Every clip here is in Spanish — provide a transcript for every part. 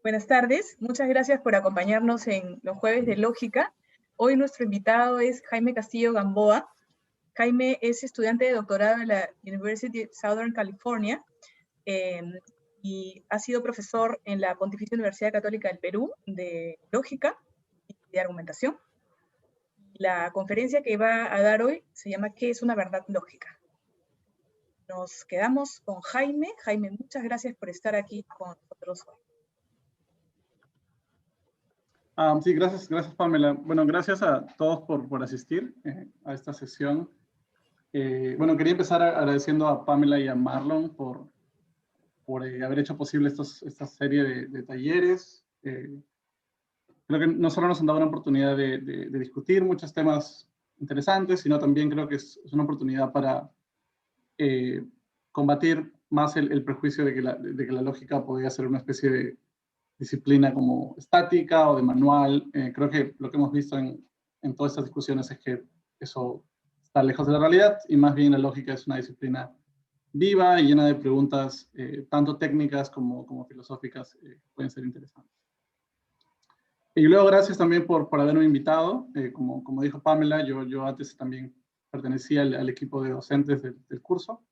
Buenas tardes, muchas gracias por acompañarnos en los jueves de Lógica. Hoy nuestro invitado es Jaime Castillo Gamboa. Jaime es estudiante de doctorado en la University of Southern California y ha sido profesor en la Pontificia Universidad Católica del Perú de Lógica y de Argumentación. La conferencia que va a dar hoy se llama ¿Qué es una verdad lógica? Nos quedamos con Jaime. Jaime, muchas gracias por estar aquí con nosotros hoy. Sí, gracias Pamela. Bueno, gracias a todos por asistir a esta sesión. Bueno, quería empezar agradeciendo a Pamela y a Marlon por haber hecho posible esta serie de talleres. Creo que no solo nos han dado una oportunidad de discutir muchos temas interesantes, sino también creo que es una oportunidad para combatir más el prejuicio de que la lógica podría ser una especie de disciplina como estática o de manual. Creo que lo que hemos visto en todas estas discusiones es que eso está lejos de la realidad y más bien la lógica es una disciplina viva y llena de preguntas tanto técnicas como filosóficas pueden ser interesantes. Y luego gracias también por haberme invitado. Como dijo Pamela, yo antes también pertenecía al equipo de docentes del curso,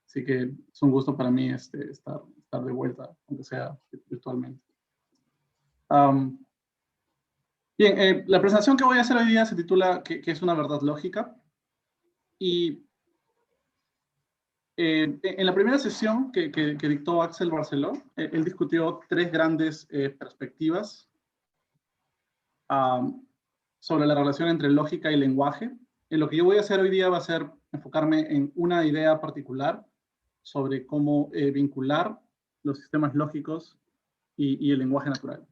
así que es un gusto para mí estar de vuelta, aunque sea virtualmente. Bien, la presentación que voy a hacer hoy día se titula ¿Qué es una verdad lógica? Y en la primera sesión que dictó Axel Barceló, él discutió tres grandes perspectivas sobre la relación entre lógica y lenguaje. Lo que yo voy a hacer hoy día va a ser enfocarme en una idea particular sobre cómo vincular los sistemas lógicos y el lenguaje natural.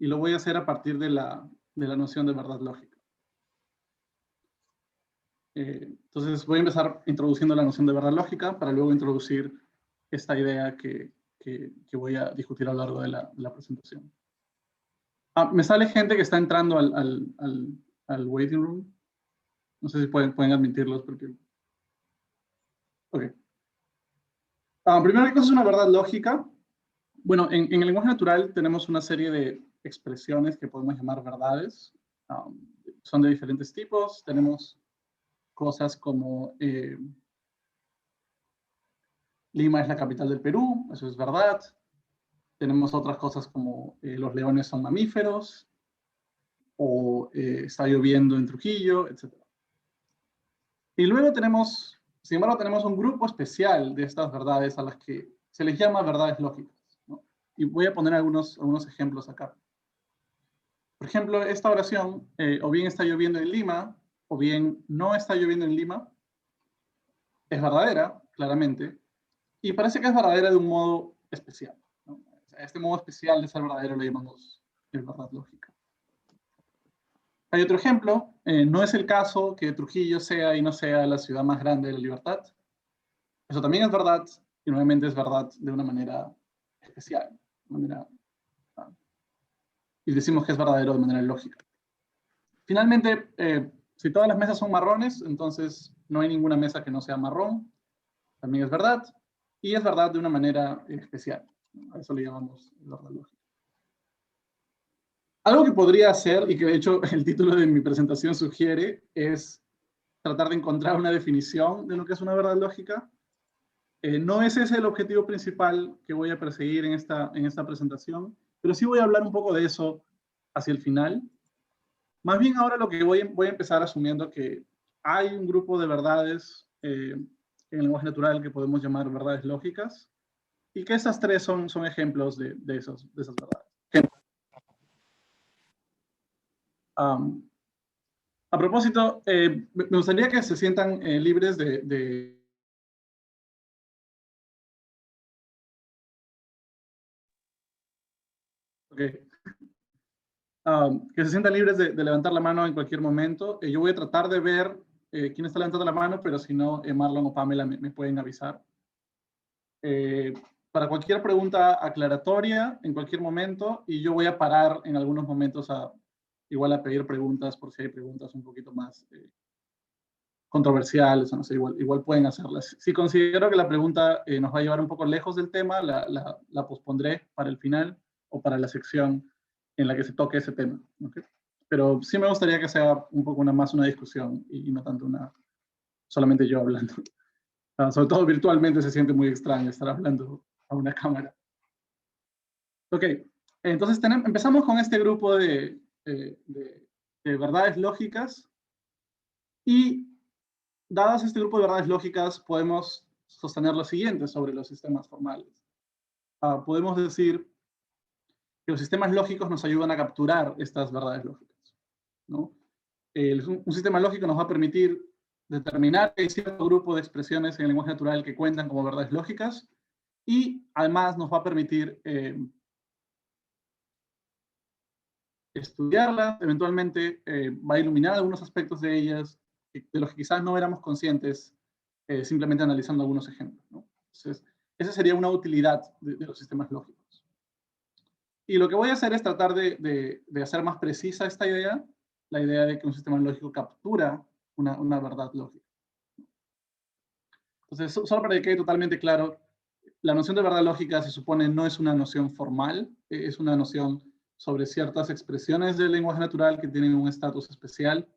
Y lo voy a hacer a partir de la noción de verdad lógica. Entonces voy a empezar introduciendo la noción de verdad lógica para luego introducir esta idea que voy a discutir a lo largo de la presentación. Me sale gente que está entrando al waiting room. No sé si pueden admitirlos porque... Ok. Primero, ¿qué cosa es una verdad lógica? Bueno, en el lenguaje natural tenemos una serie de expresiones que podemos llamar verdades. Son de diferentes tipos. Tenemos cosas como Lima es la capital del Perú, eso es verdad. Tenemos otras cosas como los leones son mamíferos, o está lloviendo en Trujillo, etc. Y luego tenemos, sin embargo, tenemos un grupo especial de estas verdades a las que se les llama verdades lógicas, ¿no? Y voy a poner algunos ejemplos acá. Por ejemplo, esta oración, o bien está lloviendo en Lima, o bien no está lloviendo en Lima, es verdadera, claramente, y parece que es verdadera de un modo especial, ¿no? Este modo especial de ser verdadero lo llamamos verdad lógica. Hay otro ejemplo, no es el caso que Trujillo sea y no sea la ciudad más grande de la libertad. Eso también es verdad, y nuevamente es verdad de una manera especial, y decimos que es verdadero de manera lógica. Finalmente, si todas las mesas son marrones, entonces no hay ninguna mesa que no sea marrón, también es verdad, y es verdad de una manera especial. A eso le llamamos verdad lógica. Algo que podría hacer, y que de hecho el título de mi presentación sugiere, es tratar de encontrar una definición de lo que es una verdad lógica. No es ese el objetivo principal que voy a perseguir en esta presentación, pero sí voy a hablar un poco de eso hacia el final. Más bien ahora lo que voy a empezar asumiendo que hay un grupo de verdades en el lenguaje natural que podemos llamar verdades lógicas, y que esas tres son ejemplos de esas verdades. A propósito, me gustaría que se sientan libres de okay. Que se sientan libres de levantar la mano en cualquier momento. Yo voy a tratar de ver quién está levantando la mano, pero si no, Marlon o Pamela me pueden avisar. Para cualquier pregunta aclaratoria, en cualquier momento, y yo voy a parar en algunos momentos igual a pedir preguntas, por si hay preguntas un poquito más controversiales, o no sé, igual pueden hacerlas. Si considero que la pregunta nos va a llevar un poco lejos del tema, la pospondré para el final, o para la sección en la que se toque ese tema. ¿Okay? Pero sí me gustaría que sea un poco más una discusión y no tanto solamente yo hablando. Sobre todo virtualmente se siente muy extraño estar hablando a una cámara. Ok, entonces empezamos con este grupo de verdades lógicas y dadas este grupo de verdades lógicas podemos sostener lo siguiente sobre los sistemas formales. Podemos decir que los sistemas lógicos nos ayudan a capturar estas verdades lógicas, ¿no? Un sistema lógico nos va a permitir determinar que hay cierto grupo de expresiones en el lenguaje natural que cuentan como verdades lógicas y además nos va a permitir estudiarlas, eventualmente va a iluminar algunos aspectos de ellas de los que quizás no éramos conscientes simplemente analizando algunos ejemplos, ¿no? Entonces, esa sería una utilidad de los sistemas lógicos. Y lo que voy a hacer es tratar de hacer más precisa esta idea, la idea de que un sistema lógico captura una verdad lógica. Entonces, solo para que quede totalmente claro, la noción de verdad lógica se supone no es una noción formal, es una noción sobre ciertas expresiones del lenguaje natural que tienen un estatus especial.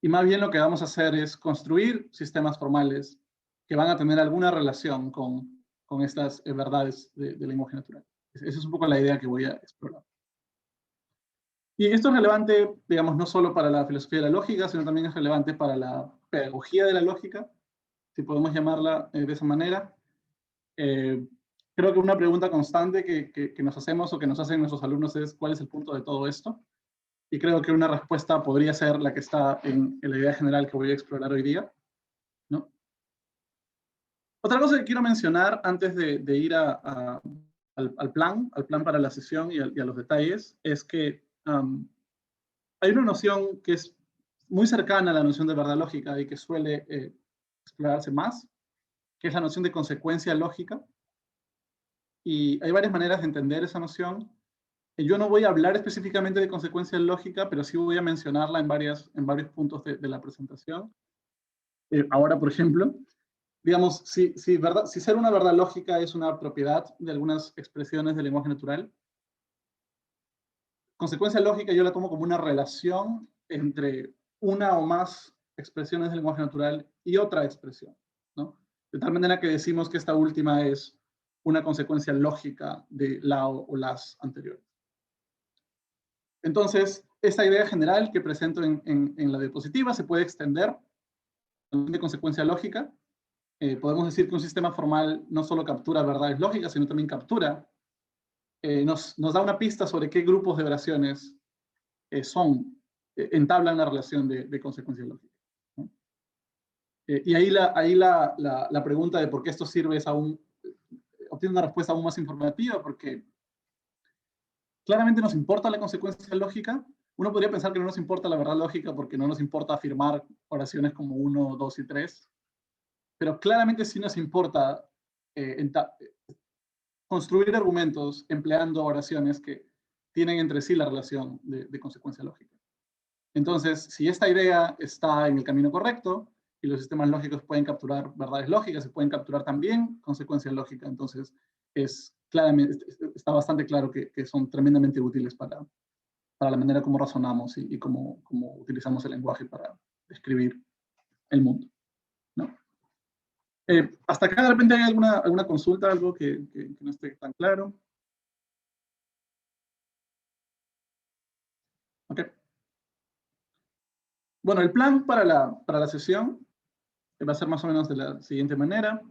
Y más bien lo que vamos a hacer es construir sistemas formales que van a tener alguna relación con estas verdades del lenguaje natural. Esa es un poco la idea que voy a explorar. Y esto es relevante, digamos, no solo para la filosofía de la lógica, sino también es relevante para la pedagogía de la lógica, si podemos llamarla de esa manera. Creo que una pregunta constante que nos hacemos o que nos hacen nuestros alumnos es ¿cuál es el punto de todo esto? Y creo que una respuesta podría ser la que está en la idea general que voy a explorar hoy día, ¿no? Otra cosa que quiero mencionar antes de ir al plan para la sesión y a los detalles, es que hay una noción que es muy cercana a la noción de verdad lógica y que suele explorarse más, que es la noción de consecuencia lógica. Y hay varias maneras de entender esa noción. Yo no voy a hablar específicamente de consecuencia lógica, pero sí voy a mencionarla en varios puntos de la presentación. Ahora, por ejemplo, digamos, si ser una verdad lógica es una propiedad de algunas expresiones del lenguaje natural, consecuencia lógica yo la tomo como una relación entre una o más expresiones del lenguaje natural y otra expresión, ¿no? De tal manera que decimos que esta última es una consecuencia lógica de la o las anteriores. Entonces, esta idea general que presento en la diapositiva se puede extender de consecuencia lógica. Podemos decir que un sistema formal no solo captura verdades lógicas, sino también nos da una pista sobre qué grupos de oraciones entablan una relación de consecuencia lógica, ¿no? Y ahí la pregunta de por qué esto sirve obtiene una respuesta aún más informativa, porque claramente nos importa la consecuencia lógica. Uno podría pensar que no nos importa la verdad lógica porque no nos importa afirmar oraciones como 1, 2 y 3, pero claramente sí nos importa construir argumentos empleando oraciones que tienen entre sí la relación de consecuencia lógica. Entonces, si esta idea está en el camino correcto y los sistemas lógicos pueden capturar verdades lógicas y pueden capturar también consecuencias lógicas, entonces está bastante claro que son tremendamente útiles para la manera como razonamos y cómo utilizamos el lenguaje para describir el mundo, ¿no? Hasta acá de repente hay alguna consulta, algo que no esté tan claro. Ok. Bueno, el plan para la sesión va a ser más o menos de la siguiente manera.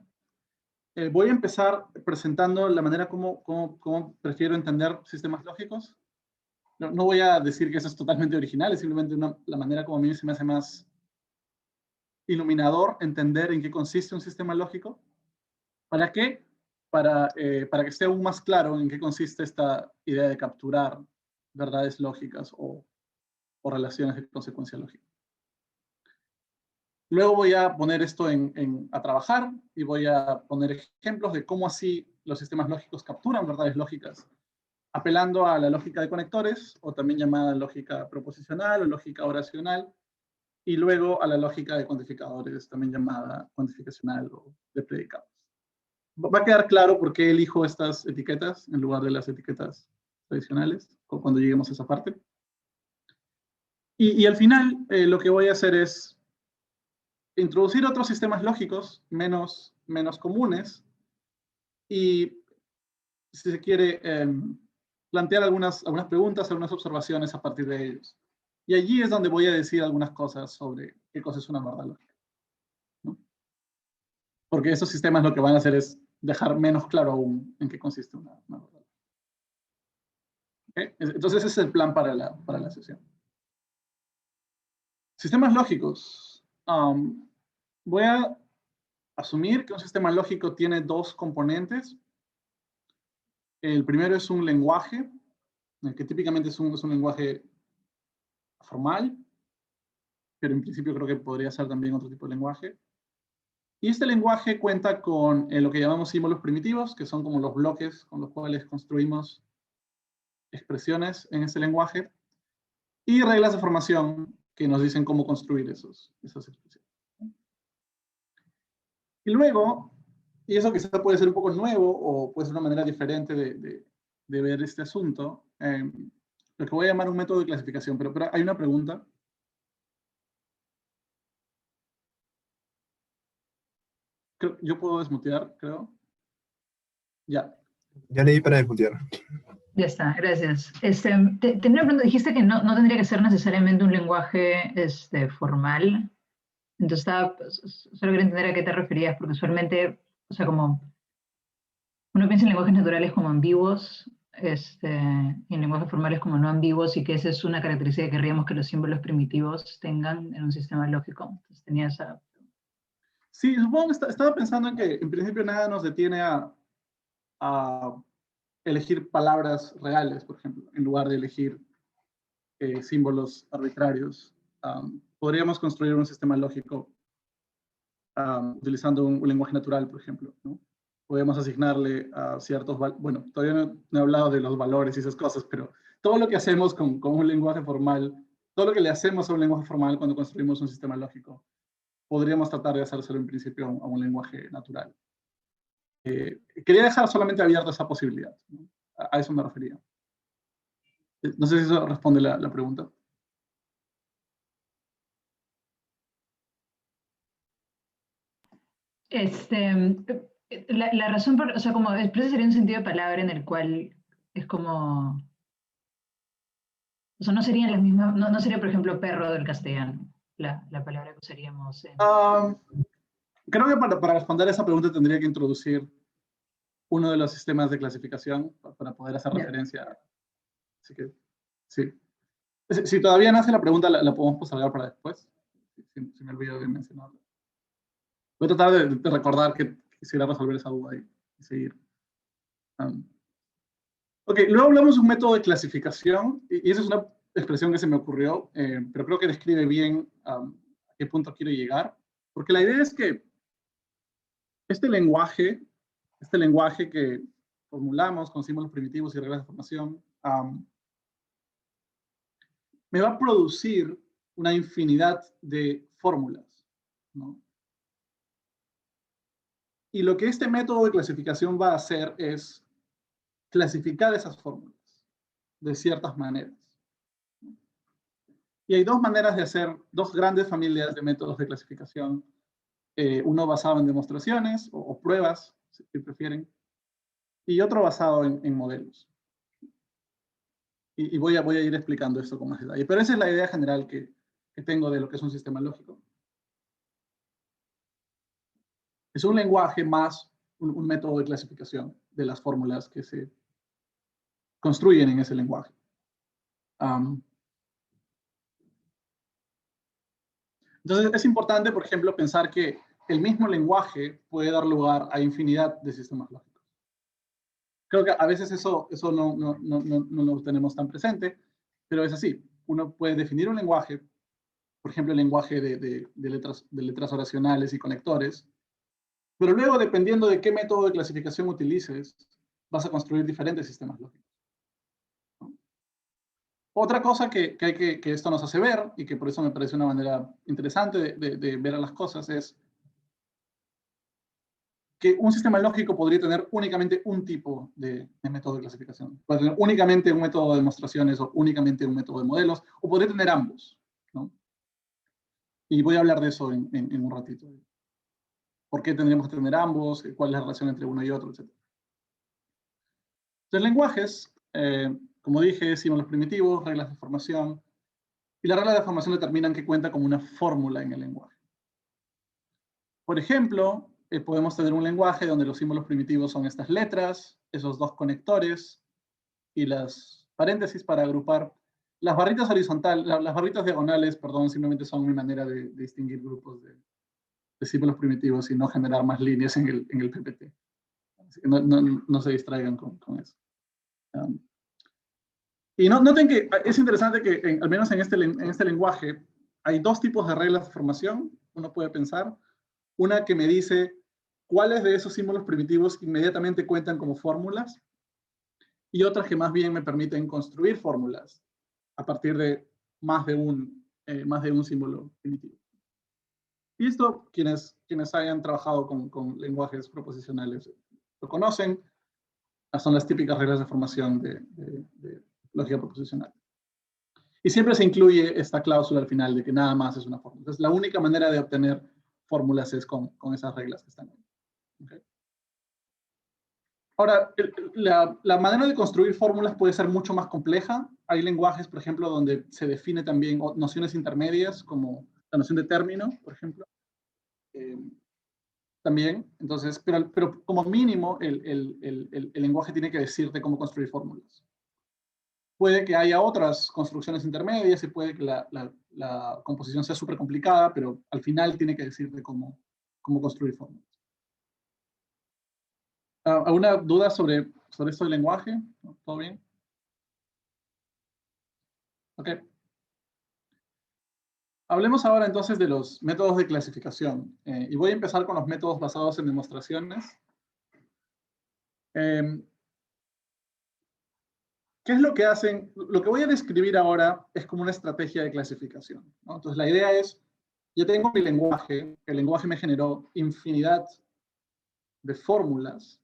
Voy a empezar presentando la manera como prefiero entender sistemas lógicos. No voy a decir que eso es totalmente original, es simplemente la manera como a mí se me hace más iluminador entender en qué consiste un sistema lógico. ¿Para qué? Para que esté aún más claro en qué consiste esta idea de capturar verdades lógicas o relaciones de consecuencia lógica. Luego voy a poner esto a trabajar y voy a poner ejemplos de cómo así los sistemas lógicos capturan verdades lógicas, apelando a la lógica de conectores, o también llamada lógica proposicional o lógica oracional, y luego a la lógica de cuantificadores, también llamada cuantificacional o de predicados. Va a quedar claro por qué elijo estas etiquetas en lugar de las etiquetas tradicionales, cuando lleguemos a esa parte. Y al final, lo que voy a hacer es introducir otros sistemas lógicos menos comunes y, si se quiere, plantear algunas preguntas, algunas observaciones a partir de ellos. Y allí es donde voy a decir algunas cosas sobre qué cosa es una verdad lógica, ¿no? Porque esos sistemas lo que van a hacer es dejar menos claro aún en qué consiste una verdad. ¿Okay? Entonces ese es el plan para la sesión. Sistemas lógicos. Voy a asumir que un sistema lógico tiene dos componentes. El primero es un lenguaje, que típicamente es un lenguaje formal, pero en principio creo que podría ser también otro tipo de lenguaje. Y este lenguaje cuenta con lo que llamamos símbolos primitivos, que son como los bloques con los cuales construimos expresiones en ese lenguaje, y reglas de formación que nos dicen cómo construir esas expresiones. Y luego, y eso quizá puede ser un poco nuevo o puede ser una manera diferente de ver este asunto, lo que voy a llamar un método de clasificación, pero hay una pregunta. Yo puedo desmutear, creo. Ya. Ya le di para desmutear. Ya está, gracias. Tenía una pregunta, dijiste que no tendría que ser necesariamente un lenguaje formal. Entonces solo quería entender a qué te referías, porque usualmente, o sea, como uno piensa en lenguajes naturales como ambiguos, y en lenguajes formales como no ambiguos, y que esa es una característica que querríamos que los símbolos primitivos tengan en un sistema lógico. Entonces tenía esa... Sí, supongo que estaba pensando en que en principio nada nos detiene a elegir palabras reales, por ejemplo, en lugar de elegir símbolos arbitrarios. Podríamos construir un sistema lógico utilizando un lenguaje natural, por ejemplo, ¿no? Podemos asignarle a ciertos, bueno, todavía no he hablado de los valores y esas cosas, pero todo lo que hacemos con un lenguaje formal, todo lo que le hacemos a un lenguaje formal cuando construimos un sistema lógico, podríamos tratar de hacérselo en principio a un lenguaje natural. Quería dejar solamente abierta esa posibilidad, ¿no? A eso me refería. No sé si eso responde la pregunta. La razón por, o sea, como expresa sería un sentido de palabra en el cual es como, o sea, no serían las mismas, no sería, por ejemplo, perro del castellano, la palabra que usaríamos. Creo que para responder a esa pregunta tendría que introducir uno de los sistemas de clasificación para poder hacer referencia. Así que, sí. Si todavía no hace la pregunta, la podemos postergar para después. Si me olvido de mencionarlo. Voy a tratar de recordar que quisiera resolver esa duda y seguir. Ok, luego hablamos de un método de clasificación, y esa es una expresión que se me ocurrió, pero creo que describe bien a qué punto quiero llegar, porque la idea es que este lenguaje que formulamos con símbolos primitivos y reglas de formación, me va a producir una infinidad de fórmulas, ¿no? Y lo que este método de clasificación va a hacer es clasificar esas fórmulas de ciertas maneras. Y hay dos maneras de hacer, dos grandes familias de métodos de clasificación. Uno basado en demostraciones o pruebas, si prefieren, y otro basado en modelos. Y voy a ir explicando esto con más detalle. Pero esa es la idea general que tengo de lo que es un sistema lógico. Es un lenguaje más un método de clasificación de las fórmulas que se construyen en ese lenguaje. Entonces es importante, por ejemplo, pensar que el mismo lenguaje puede dar lugar a infinidad de sistemas lógicos. Creo que a veces eso no lo tenemos tan presente, pero es así. Uno puede definir un lenguaje, por ejemplo, el lenguaje de letras oracionales y conectores, pero luego, dependiendo de qué método de clasificación utilices, vas a construir diferentes sistemas lógicos. Otra cosa que esto nos hace ver, y que por eso me parece una manera interesante de ver a las cosas, es que un sistema lógico podría tener únicamente un tipo de método de clasificación. Puede tener únicamente un método de demostraciones o únicamente un método de modelos, o podría tener ambos, ¿no? Y voy a hablar de eso en un ratito. ¿Por qué tendríamos que tener ambos? ¿Cuál es la relación entre uno y otro? Etc. Los lenguajes, como dije, símbolos primitivos, reglas de formación, y las reglas de formación determinan que cuenta como una fórmula en el lenguaje. Por ejemplo, podemos tener un lenguaje donde los símbolos primitivos son estas letras, esos dos conectores, y las paréntesis para agrupar. Las barritas horizontales, las barritas diagonales, perdón, simplemente son mi manera de distinguir grupos de símbolos primitivos y no generar más líneas en el PPT. Así que no se distraigan con eso. Y noten que es interesante que, al menos en este lenguaje, hay dos tipos de reglas de formación. Uno puede pensar, una que me dice cuáles de esos símbolos primitivos inmediatamente cuentan como fórmulas, y otras que más bien me permiten construir fórmulas a partir de más de un símbolo primitivo. Y esto, quienes hayan trabajado con lenguajes proposicionales lo conocen, son las típicas reglas de formación de lógica proposicional. Y siempre se incluye esta cláusula al final de que nada más es una fórmula. Entonces, la única manera de obtener fórmulas es con esas reglas que están ahí. ¿Okay? Ahora, la manera de construir fórmulas puede ser mucho más compleja. Hay lenguajes, por ejemplo, donde se define también nociones intermedias, como la noción de término, por ejemplo. También, entonces, pero como mínimo, el lenguaje tiene que decirte cómo construir fórmulas. Puede que haya otras construcciones intermedias y puede que la composición sea súper complicada, pero al final tiene que decirte cómo construir fórmulas. ¿Alguna duda sobre esto del lenguaje? ¿Todo bien? Ok. Hablemos ahora entonces de los métodos de clasificación. Y voy a empezar con los métodos basados en demostraciones. ¿Qué es lo que hacen? Lo que voy a describir ahora es como una estrategia de clasificación, ¿no? Entonces la idea es, yo tengo mi lenguaje, el lenguaje me generó infinidad de fórmulas,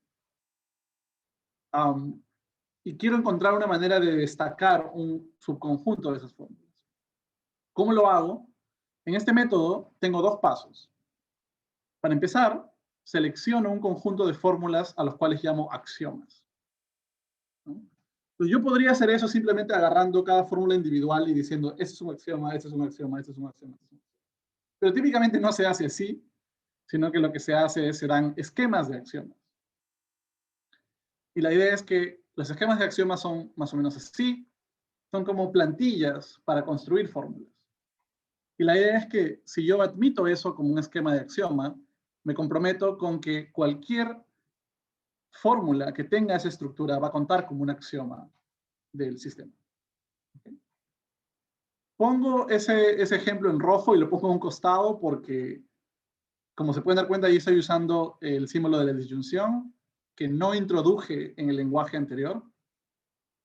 y quiero encontrar una manera de destacar un subconjunto de esas fórmulas. ¿Cómo lo hago? En este método tengo dos pasos. Para empezar, selecciono un conjunto de fórmulas a los cuales llamo axiomas, ¿no? Entonces yo podría hacer eso simplemente agarrando cada fórmula individual y diciendo, este es un axioma, este es un axioma, este es un axioma. Pero típicamente no se hace así, sino que lo que se hace es, se dan esquemas de axiomas. Y la idea es que los esquemas de axiomas son más o menos así, son como plantillas para construir fórmulas. Y la idea es que si yo admito eso como un esquema de axioma, me comprometo con que cualquier fórmula que tenga esa estructura va a contar como un axioma del sistema. ¿Okay? Pongo ese ejemplo en rojo y lo pongo a un costado porque, como se pueden dar cuenta, ahí estoy usando el símbolo de la disyunción que no introduje en el lenguaje anterior.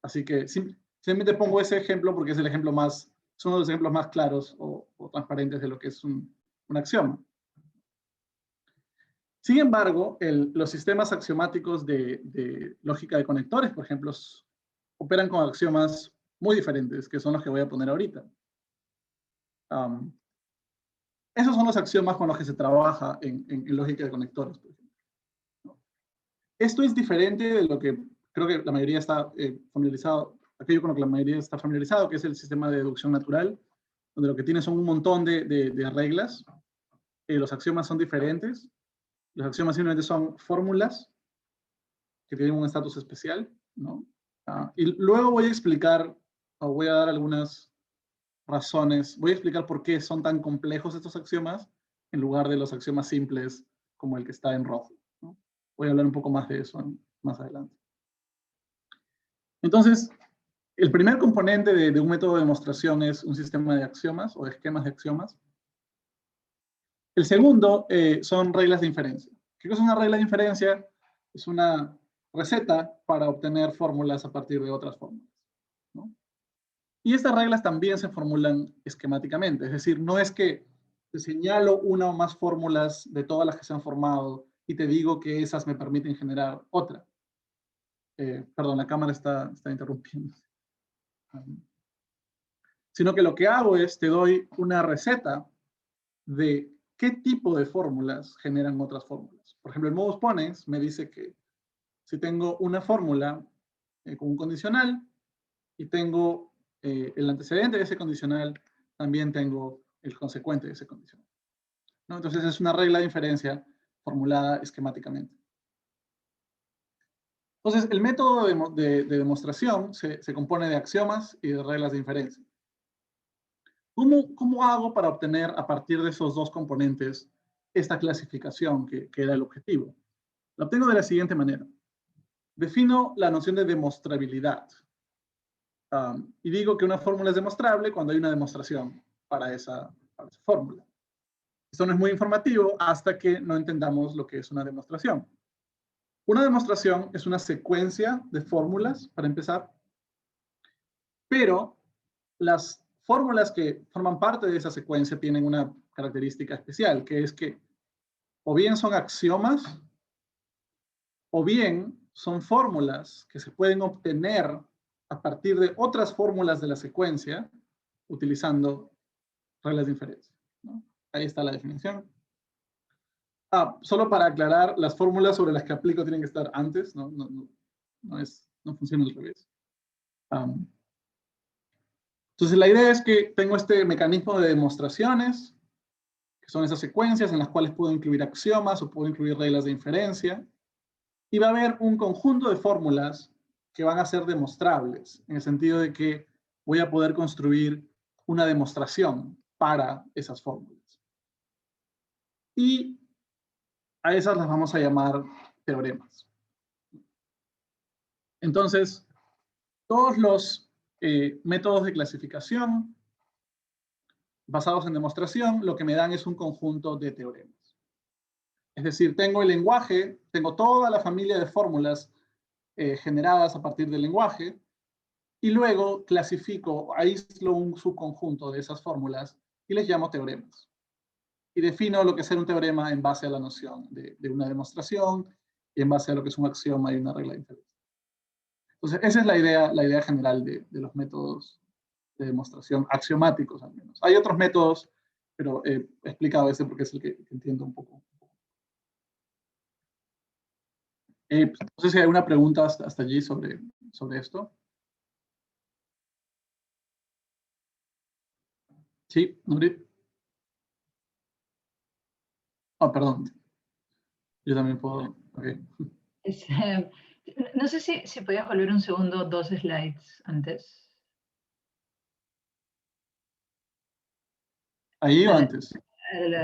Así que simplemente pongo ese ejemplo porque es el ejemplo más, es uno de los ejemplos más claros o transparentes de lo que es un axioma. Sin embargo, los sistemas axiomáticos de lógica de conectores, por ejemplo, operan con axiomas muy diferentes, que son los que voy a poner ahorita. Esos son los axiomas con los que se trabaja en lógica de conectores, por ejemplo, ¿no? Esto es diferente de lo que creo que la mayoría está familiarizado, aquello con lo que la mayoría está familiarizado, que es el sistema de deducción natural, donde lo que tiene son un montón de reglas. Los axiomas son diferentes. Los axiomas simplemente son fórmulas que tienen un estatus especial, ¿no? Y luego voy a explicar, o voy a dar algunas razones, voy a explicar por qué son tan complejos estos axiomas en lugar de los axiomas simples como el que está en rojo, ¿no? Voy a hablar un poco más de eso más adelante. Entonces, el primer componente de un método de demostración es un sistema de axiomas o de esquemas de axiomas. El segundo son reglas de inferencia. ¿Qué cosa es una regla de inferencia? Es una receta para obtener fórmulas a partir de otras fórmulas, ¿no? Y estas reglas también se formulan esquemáticamente, es decir, no es que te señalo una o más fórmulas de todas las que se han formado y te digo que esas me permiten generar otra. Perdón, la cámara está interrumpiendo. Sino que lo que hago es, te doy una receta de qué tipo de fórmulas generan otras fórmulas. Por ejemplo, el modus ponens me dice que si tengo una fórmula con un condicional y tengo el antecedente de ese condicional, también tengo el consecuente de ese condicional, ¿no? Entonces es una regla de inferencia formulada esquemáticamente. Entonces el método de demostración se compone de axiomas y de reglas de inferencia. ¿Cómo hago para obtener a partir de esos dos componentes esta clasificación que era el objetivo? La obtengo de la siguiente manera. Defino la noción de demostrabilidad. Y digo que una fórmula es demostrable cuando hay una demostración para esa fórmula. Esto no es muy informativo hasta que no entendamos lo que es una demostración. Una demostración es una secuencia de fórmulas, para empezar, pero las fórmulas que forman parte de esa secuencia tienen una característica especial, que es que o bien son axiomas, o bien son fórmulas que se pueden obtener a partir de otras fórmulas de la secuencia utilizando reglas de inferencia, ¿no? Ahí está la definición. Solo para aclarar, las fórmulas sobre las que aplico tienen que estar antes, no funciona al revés. Entonces la idea es que tengo este mecanismo de demostraciones, que son esas secuencias en las cuales puedo incluir axiomas o puedo incluir reglas de inferencia, y va a haber un conjunto de fórmulas que van a ser demostrables, en el sentido de que voy a poder construir una demostración para esas fórmulas. Y a esas las vamos a llamar teoremas. Entonces, todos los métodos de clasificación basados en demostración, lo que me dan es un conjunto de teoremas. Es decir, tengo el lenguaje, tengo toda la familia de fórmulas generadas a partir del lenguaje, y luego clasifico, aíslo un subconjunto de esas fórmulas y les llamo teoremas. Y defino lo que es un teorema en base a la noción de una demostración y en base a lo que es un axioma y una regla de inferencia. Entonces, esa es la idea general de los métodos de demostración axiomáticos, al menos. Hay otros métodos, pero he explicado este porque es el que entiendo un poco. No sé si hay alguna pregunta hasta allí sobre esto. Sí, Nurit. Perdón. Yo también puedo. Okay. No sé si podías volver un segundo 2 slides antes. ¿Ahí o antes?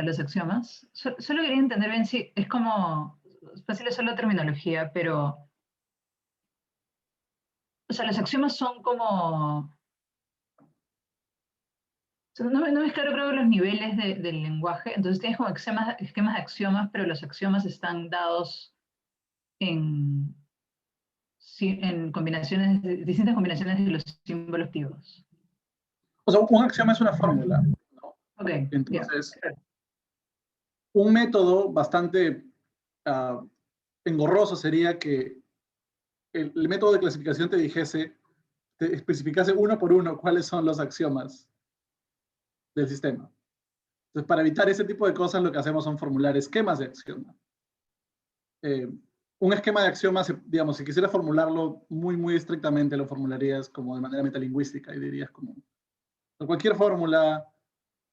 Los axiomas. Solo quería entender bien si es como, fácil es solo terminología, pero, o sea, los axiomas son como, no es claro, creo que los niveles del lenguaje, entonces tienes como esquemas de axiomas, pero los axiomas están dados en combinaciones, distintas combinaciones de los símbolos activos. O sea, un axioma es una fórmula, ¿no? Okay, entonces, un método bastante engorroso sería que el método de clasificación te especificase uno por uno cuáles son los axiomas del sistema. Entonces, para evitar ese tipo de cosas, lo que hacemos son formular esquemas de axioma. Un esquema de axiomas, digamos, si quisieras formularlo muy, muy estrictamente, lo formularías como de manera metalingüística y dirías como, cualquier fórmula,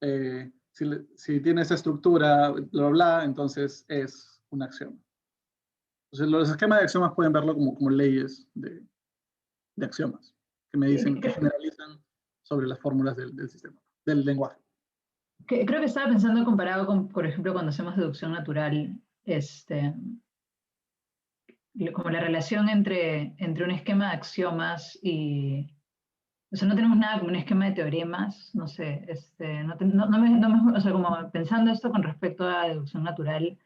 si tiene esa estructura, bla, bla, bla, entonces es un axioma. Entonces, los esquemas de axiomas pueden verlo como leyes de axiomas, que me dicen, que generalizan sobre las fórmulas del sistema, del lenguaje. Creo que estaba pensando comparado con, por ejemplo, cuando hacemos deducción natural, como la relación entre un esquema de axiomas y, o sea, no tenemos nada como un esquema de teoremas, no sé, o sea, como pensando esto con respecto a deducción natural,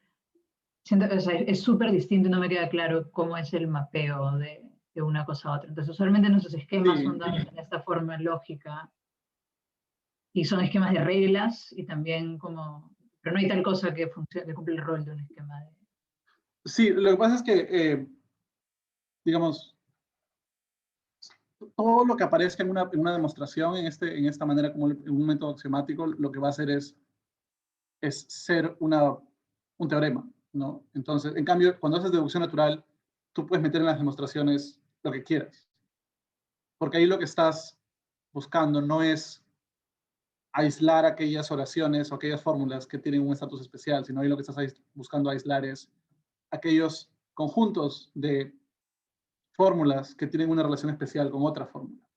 siento que, o sea, es súper distinto y no me queda claro cómo es el mapeo de una cosa a otra. Entonces, usualmente nuestros esquemas son dados en esta forma lógica y son esquemas de reglas y también como, pero no hay tal cosa que cumple el rol de un esquema de... Sí, lo que pasa es que, digamos, todo lo que aparezca en una demostración en esta manera, como en un método axiomático, lo que va a hacer es ser un teorema, ¿no? Entonces, en cambio, cuando haces deducción natural, tú puedes meter en las demostraciones lo que quieras. Porque ahí lo que estás buscando no es aislar aquellas oraciones o aquellas fórmulas que tienen un estatus especial, sino ahí lo que estás buscando aislar es aquellos conjuntos de fórmulas que tienen una relación especial con otra fórmula.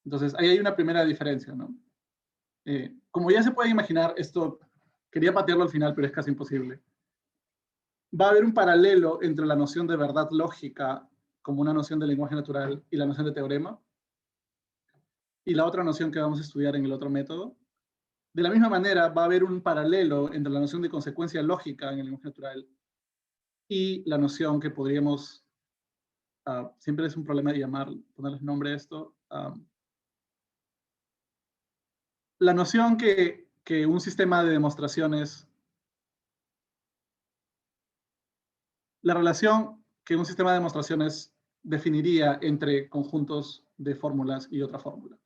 Entonces, ahí hay una primera diferencia, ¿no? Como ya se puede imaginar, esto quería patearlo al final, pero es casi imposible. Va a haber un paralelo entre la noción de verdad lógica como una noción de lenguaje natural y la noción de teorema, y la otra noción que vamos a estudiar en el otro método. De la misma manera, va a haber un paralelo entre la noción de consecuencia lógica en el lenguaje natural y la noción que podríamos, siempre es un problema de ponerles nombre a esto, la noción que un sistema de demostraciones, la relación que un sistema de demostraciones definiría entre conjuntos de fórmulas y otra fórmula,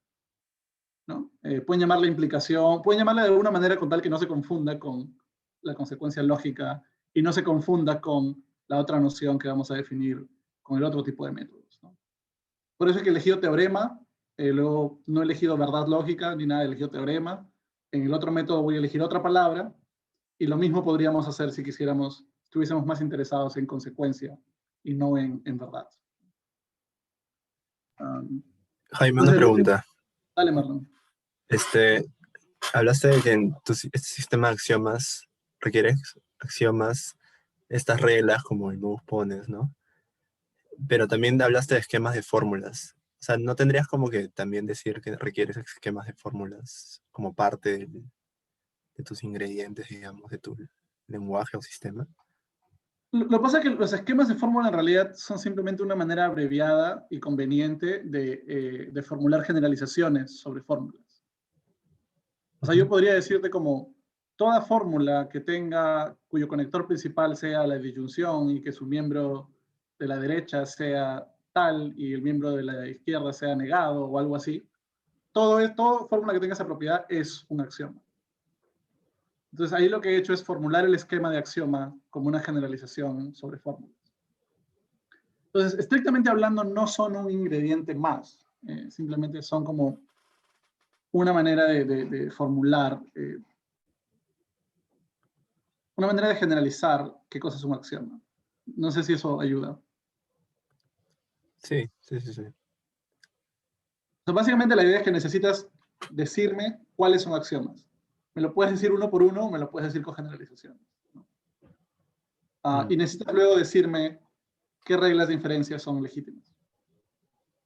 ¿no? Pueden llamarla implicación, pueden llamarla de alguna manera con tal que no se confunda con la consecuencia lógica y no se confunda con la otra noción que vamos a definir con el otro tipo de métodos, ¿no? Por eso es que he elegido teorema, luego no he elegido verdad lógica ni nada, he elegido teorema. En el otro método voy a elegir otra palabra, y lo mismo podríamos hacer si estuviésemos más interesados en consecuencia y no en verdad. Jaime, una pregunta. Dale, Marlon. Hablaste de que en este sistema de axiomas requiere axiomas, estas reglas como el modus ponens, ¿no? Pero también hablaste de esquemas de fórmulas. O sea, ¿no tendrías como que también decir que requieres esquemas de fórmulas como parte de tus ingredientes, digamos, de tu lenguaje o sistema? Lo que pasa es que los esquemas de fórmula en realidad son simplemente una manera abreviada y conveniente de formular generalizaciones sobre fórmulas. O sea, yo podría decirte como toda fórmula cuyo conector principal sea la disyunción y que su miembro de la derecha sea tal y el miembro de la izquierda sea negado o algo así. Toda fórmula que tenga esa propiedad es un axioma. Entonces ahí lo que he hecho es formular el esquema de axioma como una generalización sobre fórmulas. Entonces, estrictamente hablando, no son un ingrediente más. Simplemente son como una manera de formular, una manera de generalizar qué cosa es un axioma. No sé si eso ayuda. Sí. Entonces, básicamente la idea es que necesitas decirme cuáles son axiomas. Me lo puedes decir uno por uno o me lo puedes decir con generalizaciones, ¿no? Y necesitas luego decirme qué reglas de inferencia son legítimas.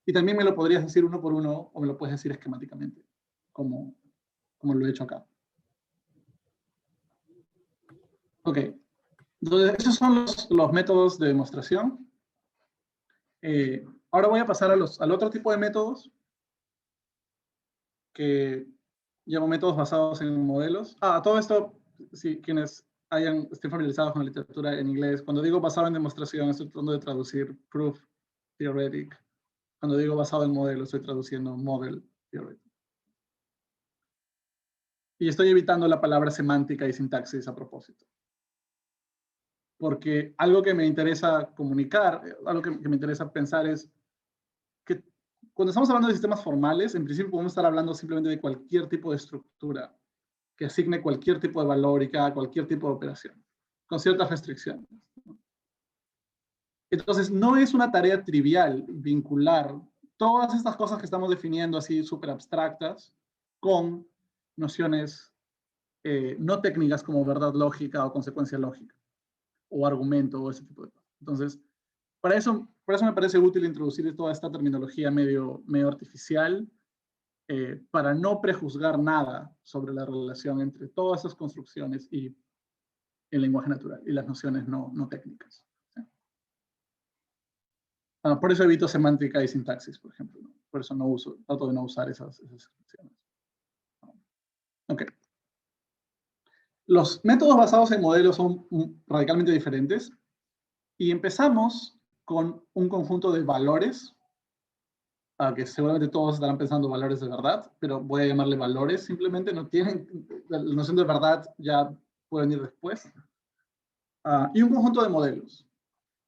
Y también me lo podrías decir uno por uno o me lo puedes decir esquemáticamente, como lo he hecho acá. Ok, entonces esos son los métodos de demostración. Ahora voy a pasar al otro tipo de métodos, que llamo métodos basados en modelos. Todo esto, si quienes estén familiarizados con la literatura en inglés, cuando digo basado en demostración, estoy tratando de traducir proof theoretic. Cuando digo basado en modelo, estoy traduciendo model theoretic. Y estoy evitando la palabra semántica y sintaxis a propósito. Porque algo que me interesa comunicar, algo que me interesa pensar es que cuando estamos hablando de sistemas formales, en principio podemos estar hablando simplemente de cualquier tipo de estructura que asigne cualquier tipo de valor y que haga cualquier tipo de operación, con ciertas restricciones. Entonces, no es una tarea trivial vincular todas estas cosas que estamos definiendo así súper abstractas con nociones no técnicas como verdad lógica o consecuencia lógica o argumento o ese tipo de cosas. Entonces, por eso me parece útil introducir toda esta terminología medio artificial para no prejuzgar nada sobre la relación entre todas esas construcciones y el lenguaje natural y las nociones no técnicas. ¿Sí? Por eso evito semántica y sintaxis, por ejemplo, ¿no? Por eso trato de no usar esas expresiones. Ok. Los métodos basados en modelos son radicalmente diferentes. Y empezamos con un conjunto de valores, que seguramente todos estarán pensando valores de verdad, pero voy a llamarle valores simplemente, no tienen, la noción de verdad ya puede venir después. Y un conjunto de modelos.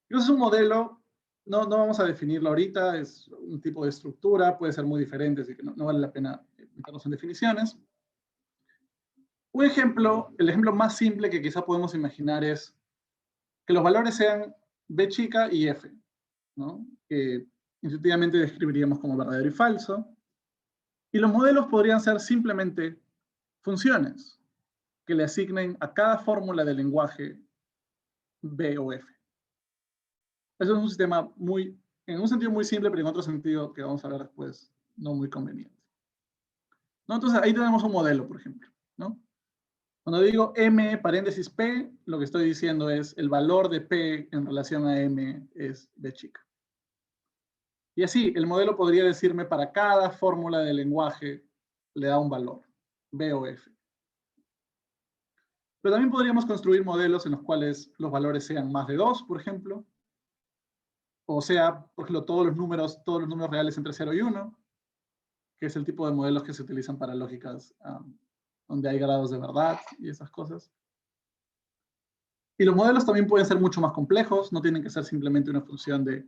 Entonces un modelo, no vamos a definirlo ahorita, es un tipo de estructura, puede ser muy diferente, así que no vale la pena meternos en definiciones. Un ejemplo, el ejemplo más simple que quizá podemos imaginar es que los valores sean B chica y F, ¿no? Que intuitivamente describiríamos como verdadero y falso. Y los modelos podrían ser simplemente funciones que le asignen a cada fórmula del lenguaje B o F. Eso es un sistema en un sentido muy simple, pero en otro sentido que vamos a ver después, no muy conveniente. ¿No? Entonces ahí tenemos un modelo, por ejemplo, ¿no? Cuando digo M paréntesis P, lo que estoy diciendo es el valor de P en relación a M es B chica. Y así, el modelo podría decirme para cada fórmula del lenguaje le da un valor, B o F. Pero también podríamos construir modelos en los cuales los valores sean más de 2, por ejemplo. O sea, por ejemplo, todos los números reales entre 0 y 1, que es el tipo de modelos que se utilizan para lógicas donde hay grados de verdad y esas cosas. Y los modelos también pueden ser mucho más complejos, no tienen que ser simplemente una función de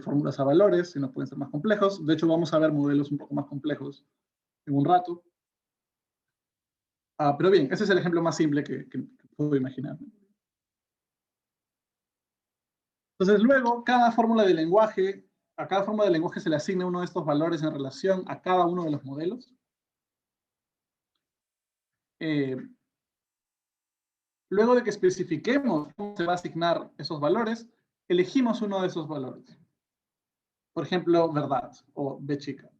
fórmulas a valores, sino pueden ser más complejos. De hecho, vamos a ver modelos un poco más complejos en un rato. Pero bien, ese es el ejemplo más simple que puedo imaginar. Entonces, luego, a cada fórmula de lenguaje se le asigna uno de estos valores en relación a cada uno de los modelos. Luego de que especifiquemos cómo se va a asignar esos valores, elegimos uno de esos valores. Por ejemplo, verdad o B chica.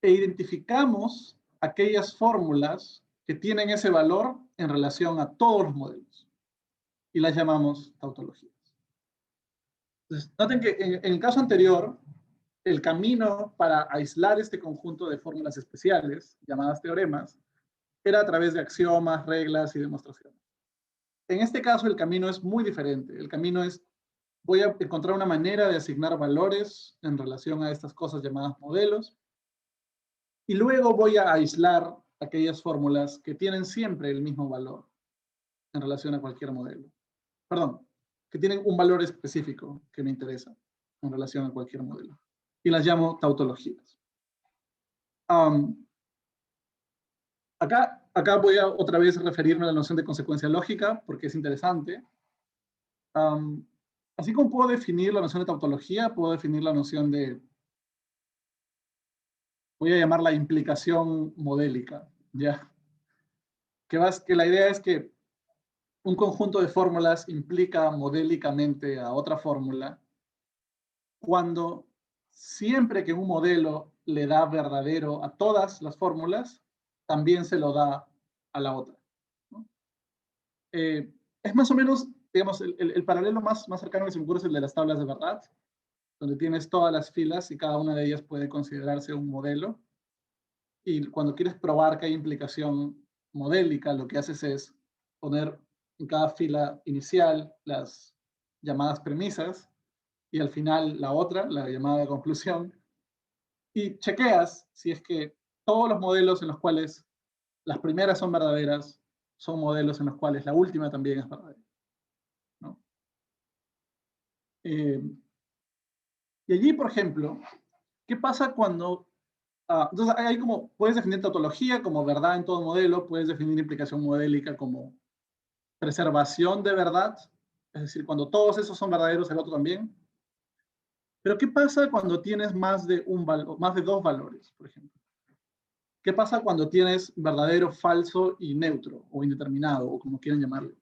E identificamos aquellas fórmulas que tienen ese valor en relación a todos los modelos. Y las llamamos tautologías. Entonces, noten que en el caso anterior, el camino para aislar este conjunto de fórmulas especiales, llamadas teoremas, era a través de axiomas, reglas y demostraciones. En este caso, el camino es muy diferente. El camino es, voy a encontrar una manera de asignar valores en relación a estas cosas llamadas modelos, y luego voy a aislar aquellas fórmulas que tienen siempre el mismo valor en relación a cualquier modelo. Perdón, que tienen un valor específico que me interesa en relación a cualquier modelo. Y las llamo tautologías. Acá voy a otra vez referirme a la noción de consecuencia lógica, porque es interesante. Así como puedo definir la noción de tautología, puedo definir la noción de, voy a llamarla implicación modélica, ¿ya? Que la idea es que un conjunto de fórmulas implica modélicamente a otra fórmula cuando siempre que un modelo le da verdadero a todas las fórmulas, también se lo da a la otra, ¿no? Es más o menos, digamos, el paralelo más cercano que se me ocurre es el de las tablas de verdad, donde tienes todas las filas y cada una de ellas puede considerarse un modelo. Y cuando quieres probar que hay implicación modélica, lo que haces es poner en cada fila inicial las llamadas premisas y al final la otra, la llamada conclusión, y chequeas si es que todos los modelos en los cuales las primeras son verdaderas son modelos en los cuales la última también es verdadera, ¿no? Y allí, por ejemplo, ¿qué pasa cuando... entonces, hay como, puedes definir tautología como verdad en todo modelo, puedes definir implicación modélica como preservación de verdad, es decir, cuando todos esos son verdaderos, el otro también. Pero ¿qué pasa cuando tienes más de dos valores, por ejemplo? ¿Qué pasa cuando tienes verdadero, falso y neutro, o indeterminado, o como quieran llamarlo?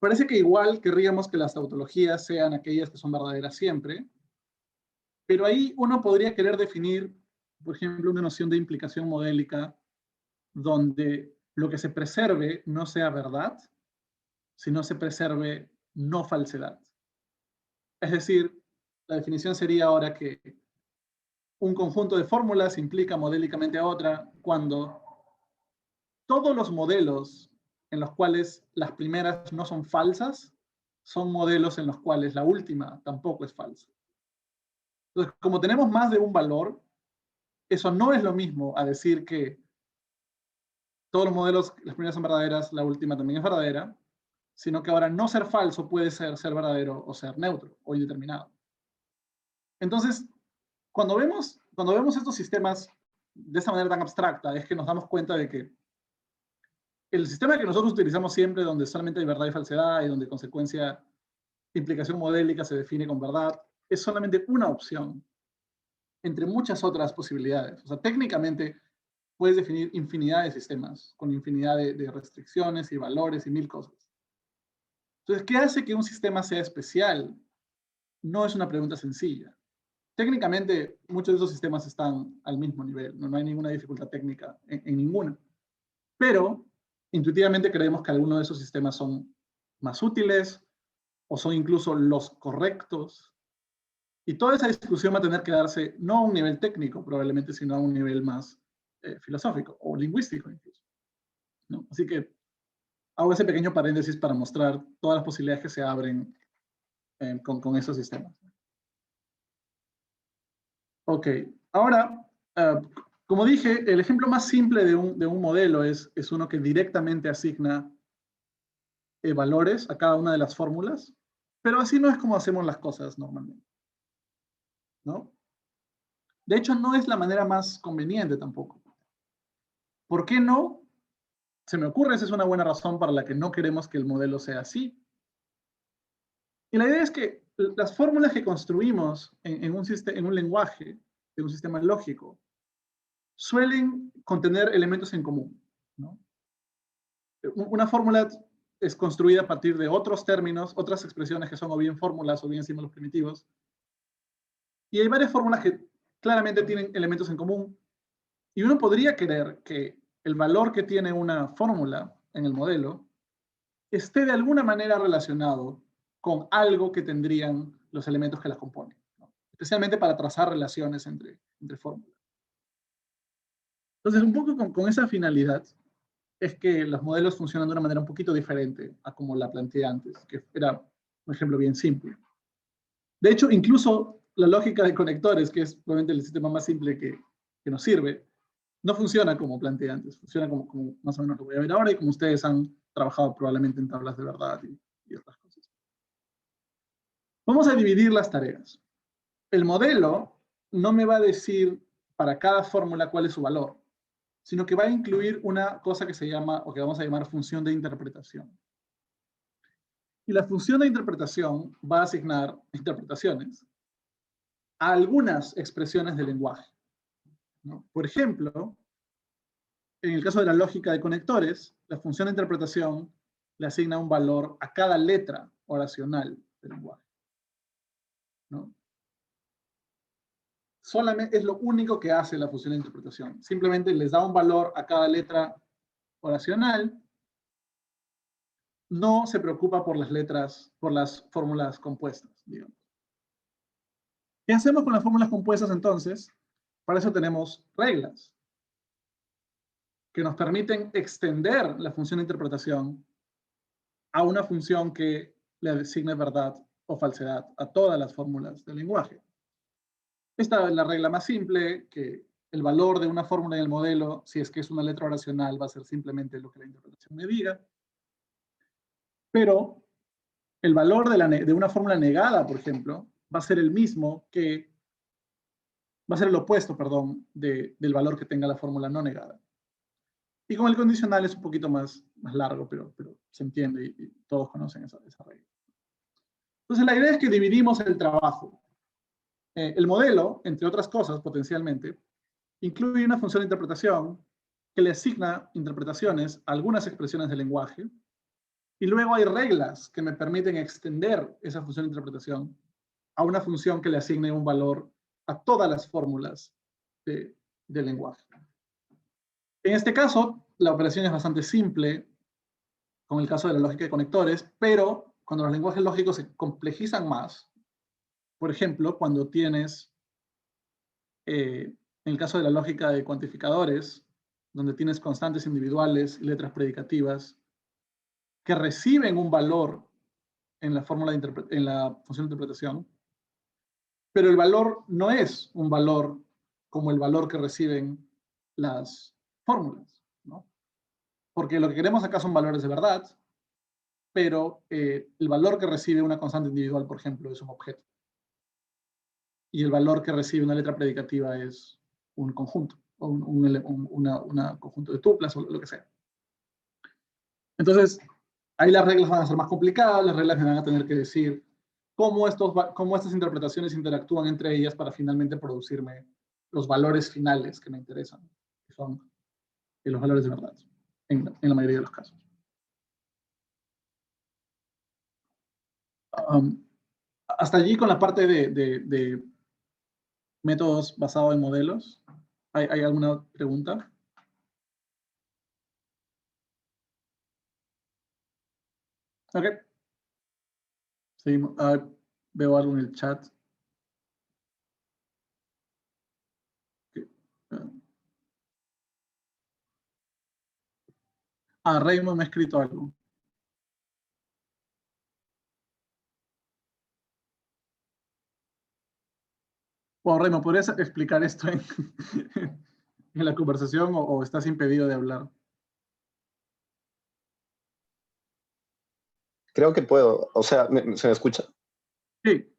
Parece que igual querríamos que las tautologías sean aquellas que son verdaderas siempre, pero ahí uno podría querer definir, por ejemplo, una noción de implicación modélica donde lo que se preserve no sea verdad, sino se preserve no falsedad. Es decir, la definición sería ahora que un conjunto de fórmulas implica modélicamente a otra cuando todos los modelos en los cuales las primeras no son falsas, son modelos en los cuales la última tampoco es falsa. Entonces, como tenemos más de un valor, eso no es lo mismo a decir que todos los modelos, las primeras son verdaderas, la última también es verdadera, sino que ahora no ser falso puede ser verdadero o ser neutro o indeterminado. Entonces, cuando vemos estos sistemas de esa manera tan abstracta, es que nos damos cuenta de que el sistema que nosotros utilizamos siempre, donde solamente hay verdad y falsedad, y donde consecuencia, implicación modélica se define con verdad, es solamente una opción entre muchas otras posibilidades. O sea, técnicamente puedes definir infinidad de sistemas, con infinidad de restricciones y valores y mil cosas. Entonces, ¿qué hace que un sistema sea especial? No es una pregunta sencilla. Técnicamente, muchos de esos sistemas están al mismo nivel, no hay ninguna dificultad técnica en ninguna. Pero, intuitivamente creemos que algunos de esos sistemas son más útiles o son incluso los correctos. Y toda esa discusión va a tener que darse no a un nivel técnico probablemente, sino a un nivel más filosófico o lingüístico incluso, ¿no? Así que hago ese pequeño paréntesis para mostrar todas las posibilidades que se abren con esos sistemas. Ok, ahora, como dije, el ejemplo más simple de un modelo es uno que directamente asigna valores a cada una de las fórmulas, pero así no es como hacemos las cosas normalmente, ¿no? De hecho, no es la manera más conveniente tampoco. ¿Por qué no? Se me ocurre, esa es una buena razón para la que no queremos que el modelo sea así. Y la idea es que las fórmulas que construimos en un lenguaje, en un sistema lógico, suelen contener elementos en común, ¿no? Una fórmula es construida a partir de otros términos, otras expresiones que son o bien fórmulas o bien símbolos primitivos. Y hay varias fórmulas que claramente tienen elementos en común. Y uno podría querer que el valor que tiene una fórmula en el modelo esté de alguna manera relacionado con algo que tendrían los elementos que las componen, ¿no? Especialmente para trazar relaciones entre fórmulas. Entonces, un poco con esa finalidad es que los modelos funcionan de una manera un poquito diferente a como la planteé antes, que era un ejemplo bien simple. De hecho, incluso la lógica de conectores, que es probablemente el sistema más simple que nos sirve, no funciona como planteé antes, funciona como más o menos lo voy a ver ahora y como ustedes han trabajado probablemente en tablas de verdad y otras cosas. Vamos a dividir las tareas. El modelo no me va a decir para cada fórmula cuál es su valor, sino que va a incluir una cosa que se llama, o que vamos a llamar función de interpretación. Y la función de interpretación va a asignar interpretaciones a algunas expresiones del lenguaje, ¿no? Por ejemplo, en el caso de la lógica de conectores, la función de interpretación le asigna un valor a cada letra oracional del lenguaje, ¿no? Solamente es lo único que hace la función de interpretación. Simplemente les da un valor a cada letra oracional. No se preocupa por las letras, por las fórmulas compuestas, digamos. ¿Qué hacemos con las fórmulas compuestas entonces? Para eso tenemos reglas que nos permiten extender la función de interpretación a una función que le asigne verdad o falsedad a todas las fórmulas del lenguaje. Esta es la regla más simple, que el valor de una fórmula en el modelo, si es que es una letra oracional, va a ser simplemente lo que la interpretación me diga. Pero el valor de una fórmula negada, por ejemplo, va a ser el mismo que, va a ser el opuesto, perdón, del valor que tenga la fórmula no negada. Y con el condicional es un poquito más largo, pero se entiende y todos conocen esa regla. Entonces la idea es que dividimos el trabajo. El modelo, entre otras cosas, potencialmente, incluye una función de interpretación que le asigna interpretaciones a algunas expresiones del lenguaje, y luego hay reglas que me permiten extender esa función de interpretación a una función que le asigne un valor a todas las fórmulas del lenguaje. En este caso, la operación es bastante simple, con el caso de la lógica de conectores, pero cuando los lenguajes lógicos se complejizan más, por ejemplo, cuando tienes, en el caso de la lógica de cuantificadores, donde tienes constantes individuales y letras predicativas, que reciben un valor en la fórmula en la función de interpretación, pero el valor no es un valor como el valor que reciben las fórmulas, ¿no? Porque lo que queremos acá son valores de verdad, pero el valor que recibe una constante individual, por ejemplo, es un objeto. Y el valor que recibe una letra predicativa es un conjunto, o un conjunto de tuplas, o lo que sea. Entonces, ahí las reglas van a ser más complicadas, las reglas me van a tener que decir cómo estas interpretaciones interactúan entre ellas para finalmente producirme los valores finales que me interesan, que son los valores de verdad, en la mayoría de los casos. Hasta allí con la parte de métodos basados en modelos. ¿Hay alguna pregunta? Ok. Seguimos. Veo algo en el chat. Raymond me ha escrito algo. Bueno, Raymond, ¿podrías explicar esto en la conversación o estás impedido de hablar? Creo que puedo. O sea, ¿se me escucha? Sí.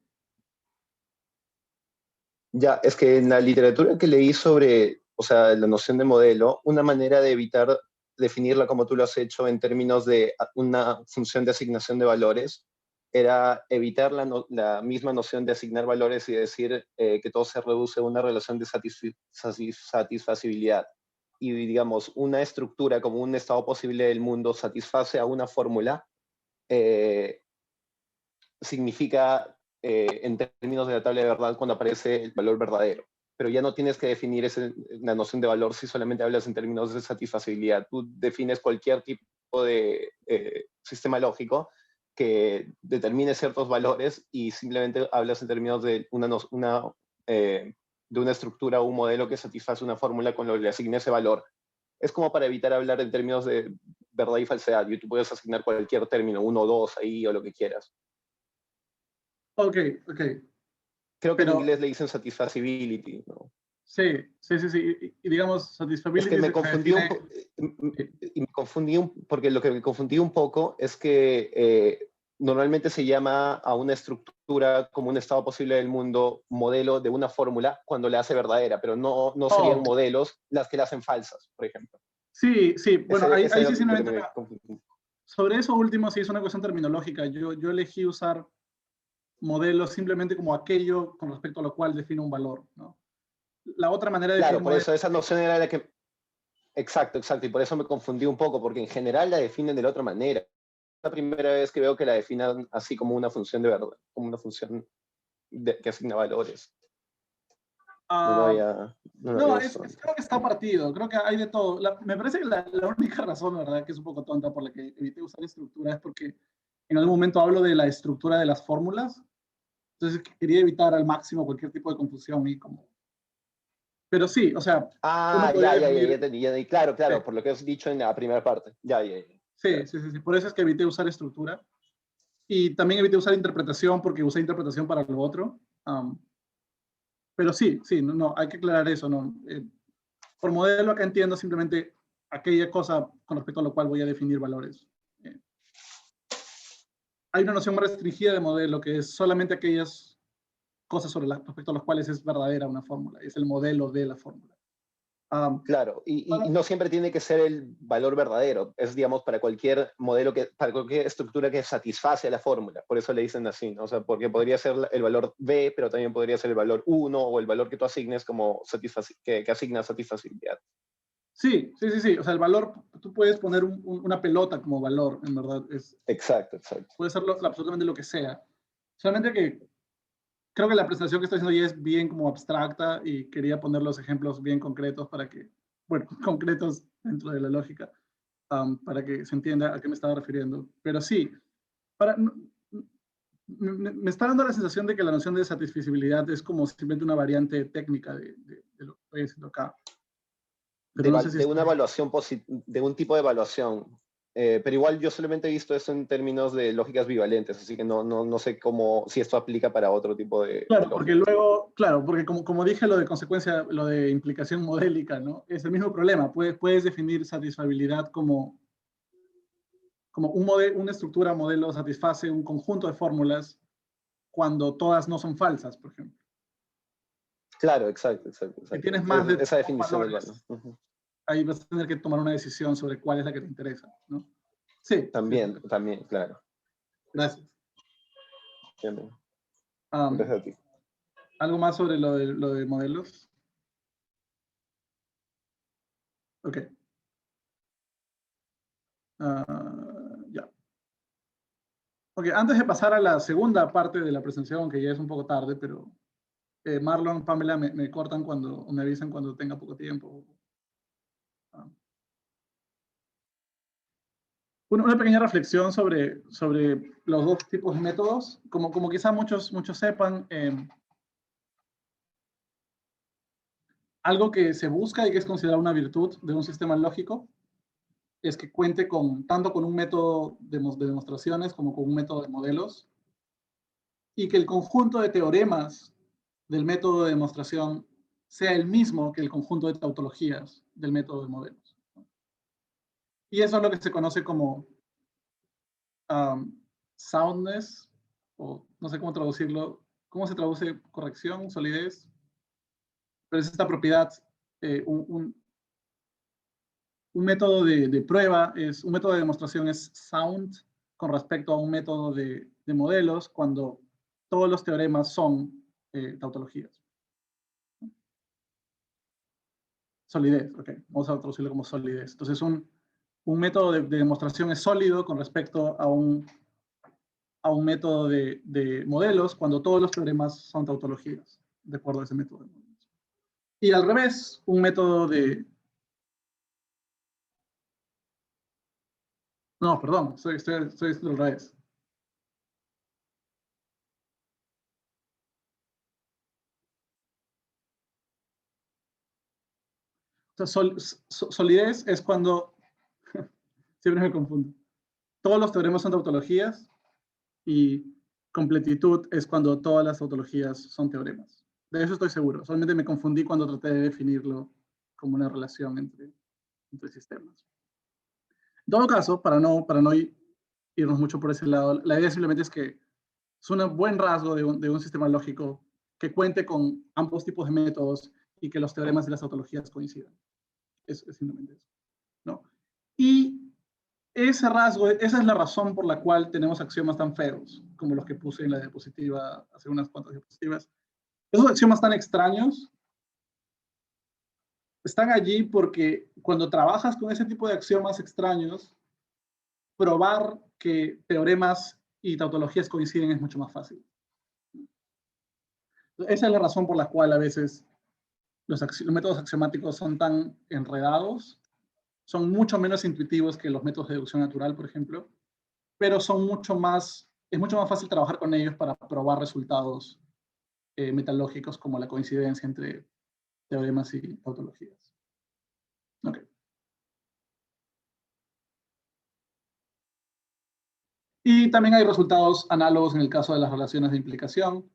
Ya, es que en la literatura que leí sobre, o sea, la noción de modelo, una manera de evitar definirla como tú lo has hecho en términos de una función de asignación de valores, era evitar la misma noción de asignar valores y decir que todo se reduce a una relación de satisfacibilidad. Y digamos, una estructura como un estado posible del mundo satisface a una fórmula, significa en términos de la tabla de verdad cuando aparece el valor verdadero. Pero ya no tienes que definir la noción de valor si solamente hablas en términos de satisfacibilidad. Tú defines cualquier tipo de sistema lógico que determine ciertos valores y simplemente hablas en términos de una estructura o un modelo que satisface una fórmula con lo que le asigne ese valor. Es como para evitar hablar en términos de verdad y falsedad. Y tú puedes asignar cualquier término, 1 o 2 ahí o lo que quieras. Ok. Creo que en inglés le dicen satisfacibility, ¿no? Sí. Y digamos, satisfacibility... Es que me confundí porque lo que me confundí un poco es que normalmente se llama a una estructura como un estado posible del mundo modelo de una fórmula cuando la hace verdadera, pero no serían modelos las que la hacen falsas, por ejemplo. Sí. Bueno, ahí sí simplemente... confundí. Sobre eso último sí es una cuestión terminológica. Yo elegí usar modelos simplemente como aquello con respecto a lo cual define un valor, ¿no? La otra manera de Claro, definir por eso esa noción era la que... Exacto, y por eso me confundí un poco, porque en general la definen de la otra manera. Es la primera vez que veo que la definan así como una función de verdad, como una función que asigna valores. creo que está partido, creo que hay de todo. Me parece que la única razón, ¿verdad?, que es un poco tonta por la que evité usar estructura es porque en algún momento hablo de la estructura de las fórmulas, entonces quería evitar al máximo cualquier tipo de confusión y como... Pero sí, o sea... ya entendí. Claro, sí. Por lo que has dicho en la primera parte. Ya. Sí, por eso es que evité usar estructura. Y también evité usar interpretación porque usé interpretación para lo otro. Pero sí, no, hay que aclarar eso, ¿no? Por modelo acá entiendo simplemente aquella cosa con respecto a lo cual voy a definir valores. Hay una noción más restringida de modelo que es solamente aquellas cosas respecto a las cuales es verdadera una fórmula, es el modelo de la fórmula. Claro, y no siempre tiene que ser el valor verdadero, es, digamos, para cualquier modelo, para cualquier estructura que satisface a la fórmula, por eso le dicen así, ¿no? O sea, porque podría ser el valor B, pero también podría ser el valor 1 o el valor que tú asignes como que asigna satisfacibilidad. Sí, o sea, el valor, tú puedes poner una pelota como valor, en verdad. Exacto. Puede ser absolutamente lo que sea. Solamente que creo que la presentación que estoy haciendo ya es bien como abstracta y quería poner los ejemplos bien concretos para que, bueno, concretos dentro de la lógica, para que se entienda a qué me estaba refiriendo. Pero sí, me está dando la sensación de que la noción de satisfacibilidad es como simplemente una variante técnica de lo que estoy haciendo acá. De una evaluación de un tipo de evaluación. Pero igual yo solamente he visto eso en términos de lógicas bivalentes, así que no sé si esto aplica para otro tipo de Claro, lógicas. porque luego, claro, porque como dije, lo de consecuencia, lo de implicación modélica, ¿no? Es el mismo problema. Puedes definir satisfabilidad como una estructura modelo satisface un conjunto de fórmulas cuando todas no son falsas, por ejemplo. Claro, exacto. Si tienes más de esa definición del valores, valor. Uh-huh. ahí vas a tener que tomar una decisión sobre cuál es la que te interesa, ¿no? Sí. También, sí. claro. Gracias. Gracias a ti. ¿Algo más sobre lo de modelos? Ok. Ya. Ok, antes de pasar a la segunda parte de la presentación, que ya es un poco tarde, pero Marlon, Pamela, me cortan o me avisan cuando tenga poco tiempo. Una pequeña reflexión sobre los dos tipos de métodos. Como quizá muchos sepan, algo que se busca y que es considerado una virtud de un sistema lógico es que cuente tanto con un método de demostraciones como con un método de modelos, y que el conjunto de teoremas del método de demostración sea el mismo que el conjunto de tautologías del método de modelos. Y eso es lo que se conoce como soundness, o no sé cómo traducirlo. ¿Cómo se traduce corrección, solidez? Pero es esta propiedad, un método de prueba, un método de demostración es sound con respecto a un método de modelos cuando todos los teoremas son tautologías. Solidez, ok. Vamos a traducirlo como solidez. Entonces, un método de demostración es sólido con respecto a un método de modelos cuando todos los teoremas son tautologías, de acuerdo a ese método de modelos. Y al revés, un método de... No, perdón, estoy al revés. O sea, solidez es cuando... siempre me confundo. Todos los teoremas son tautologías y completitud es cuando todas las tautologías son teoremas. De eso estoy seguro. Solamente me confundí cuando traté de definirlo como una relación entre sistemas. En todo caso, para no irnos mucho por ese lado, la idea simplemente es que es un buen rasgo de un sistema lógico que cuente con ambos tipos de métodos y que los teoremas y las tautologías coincidan. Es simplemente eso, ¿no? Y ese rasgo, esa es la razón por la cual tenemos axiomas tan feos, como los que puse en la diapositiva, hace unas cuantas diapositivas. Esos axiomas tan extraños están allí porque cuando trabajas con ese tipo de axiomas extraños, probar que teoremas y tautologías coinciden es mucho más fácil. Esa es la razón por la cual a veces los métodos axiomáticos son tan enredados, son mucho menos intuitivos que los métodos de deducción natural, por ejemplo, pero es mucho más fácil trabajar con ellos para probar resultados metalógicos como la coincidencia entre teoremas y tautologías. Okay. Y también hay resultados análogos en el caso de las relaciones de implicación.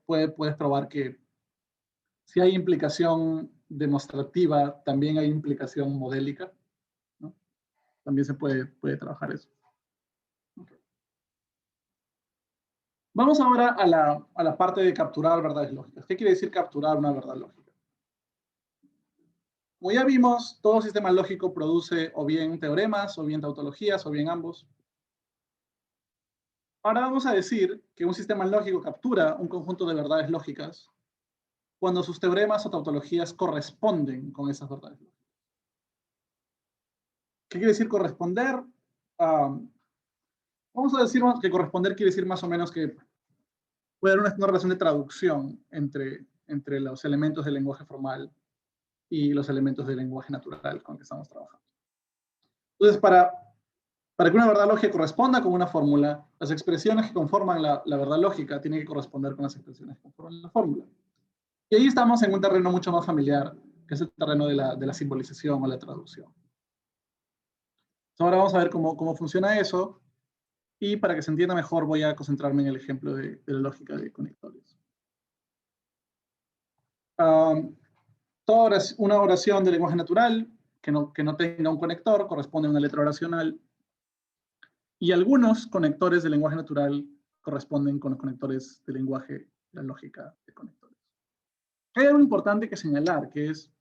Puedes probar que si hay implicación demostrativa, también hay implicación modélica, ¿no? También se puede trabajar eso. Okay. Vamos ahora a la parte de capturar verdades lógicas. ¿Qué quiere decir capturar una verdad lógica? Como ya vimos, todo sistema lógico produce o bien teoremas, o bien tautologías, o bien ambos. Ahora vamos a decir que un sistema lógico captura un conjunto de verdades lógicas cuando sus teoremas o tautologías corresponden con esas verdades lógicas. ¿Qué quiere decir corresponder? Vamos a decir que corresponder quiere decir más o menos que puede haber una relación de traducción entre los elementos del lenguaje formal y los elementos del lenguaje natural con el que estamos trabajando. Entonces, para que una verdad lógica corresponda con una fórmula, las expresiones que conforman la verdad lógica tienen que corresponder con las expresiones que conforman la fórmula. Y ahí estamos en un terreno mucho más familiar, que es el terreno de la simbolización o la traducción. Ahora vamos a ver cómo funciona eso, y para que se entienda mejor voy a concentrarme en el ejemplo de la lógica de conectores. Una oración de lenguaje natural que no tenga un conector corresponde a una letra oracional, y algunos conectores de lenguaje natural corresponden con los conectores de lenguaje de la lógica de conectores. Hay algo importante que señalar, que es,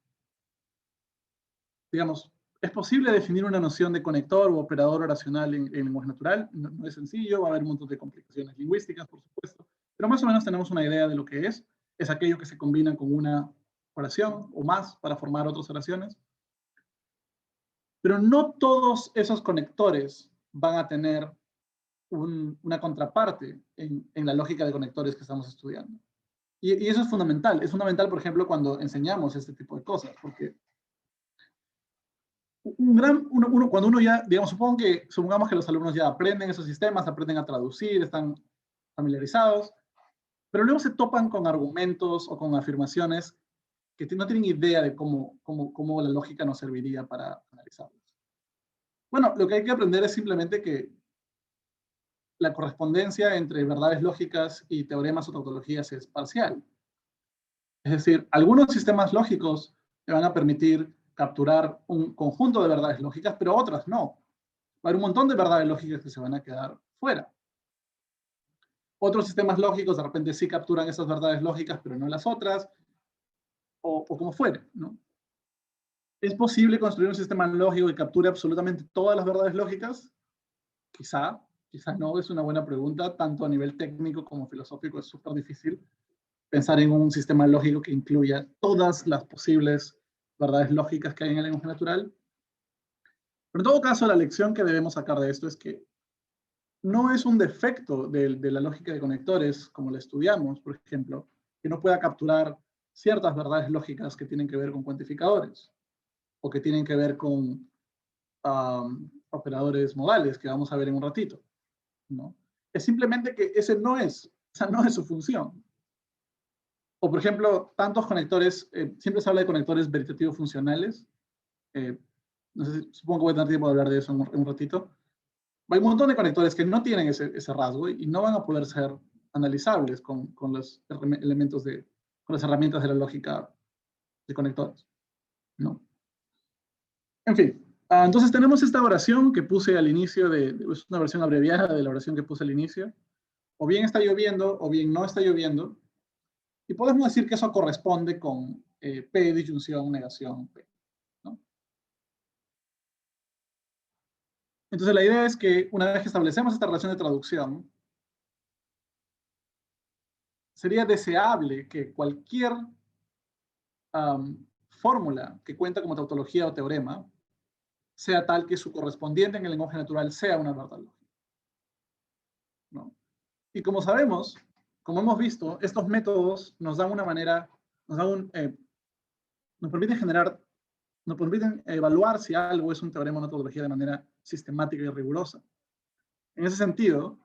digamos, es posible definir una noción de conector u operador oracional en lenguaje natural. No es sencillo, va a haber un montón de complicaciones lingüísticas, por supuesto, pero más o menos tenemos una idea de lo que es. Es aquello que se combina con una oración o más para formar otras oraciones. Pero no todos esos conectores van a tener una contraparte en la lógica de conectores que estamos estudiando. Y eso es fundamental. Es fundamental, por ejemplo, cuando enseñamos este tipo de cosas, porque cuando uno ya, digamos, supongamos que los alumnos ya aprenden esos sistemas, aprenden a traducir, están familiarizados, pero luego se topan con argumentos o con afirmaciones que no tienen idea de cómo la lógica nos serviría para analizarlos. Bueno, lo que hay que aprender es simplemente que la correspondencia entre verdades lógicas y teoremas o tautologías es parcial. Es decir, algunos sistemas lógicos te van a permitir capturar un conjunto de verdades lógicas, pero otras no. Va a haber un montón de verdades lógicas que se van a quedar fuera. Otros sistemas lógicos de repente sí capturan esas verdades lógicas, pero no las otras, o como fuere, ¿no? ¿Es posible construir un sistema lógico que capture absolutamente todas las verdades lógicas? Quizá no, es una buena pregunta, tanto a nivel técnico como filosófico es súper difícil pensar en un sistema lógico que incluya todas las posibles verdades lógicas que hay en el lenguaje natural. Pero en todo caso, la lección que debemos sacar de esto es que no es un defecto de la lógica de conectores, como la estudiamos, por ejemplo, que no pueda capturar ciertas verdades lógicas que tienen que ver con cuantificadores, o que tienen que ver con operadores modales, que vamos a ver en un ratito, ¿no? Es simplemente que esa no es su función. O, por ejemplo, tantos conectores, siempre se habla de conectores veritativos funcionales. No sé, supongo que voy a tener tiempo de hablar de eso en un ratito. Hay un montón de conectores que no tienen ese rasgo y no van a poder ser analizables con los elementos con las herramientas de la lógica de conectores, ¿no? En fin, entonces tenemos esta oración que puse al inicio, es una versión abreviada de la oración que puse al inicio. O bien está lloviendo, o bien no está lloviendo. Y podemos decir que eso corresponde con P, disyunción, negación, P, ¿no? Entonces la idea es que una vez que establecemos esta relación de traducción, sería deseable que cualquier fórmula que cuenta como tautología o teorema sea tal que su correspondiente en el lenguaje natural sea una verdad lógica, ¿no? Y como sabemos, como hemos visto, estos métodos nos dan una manera, nos permiten evaluar si algo es un teorema o una tautología de manera sistemática y rigurosa. En ese sentido,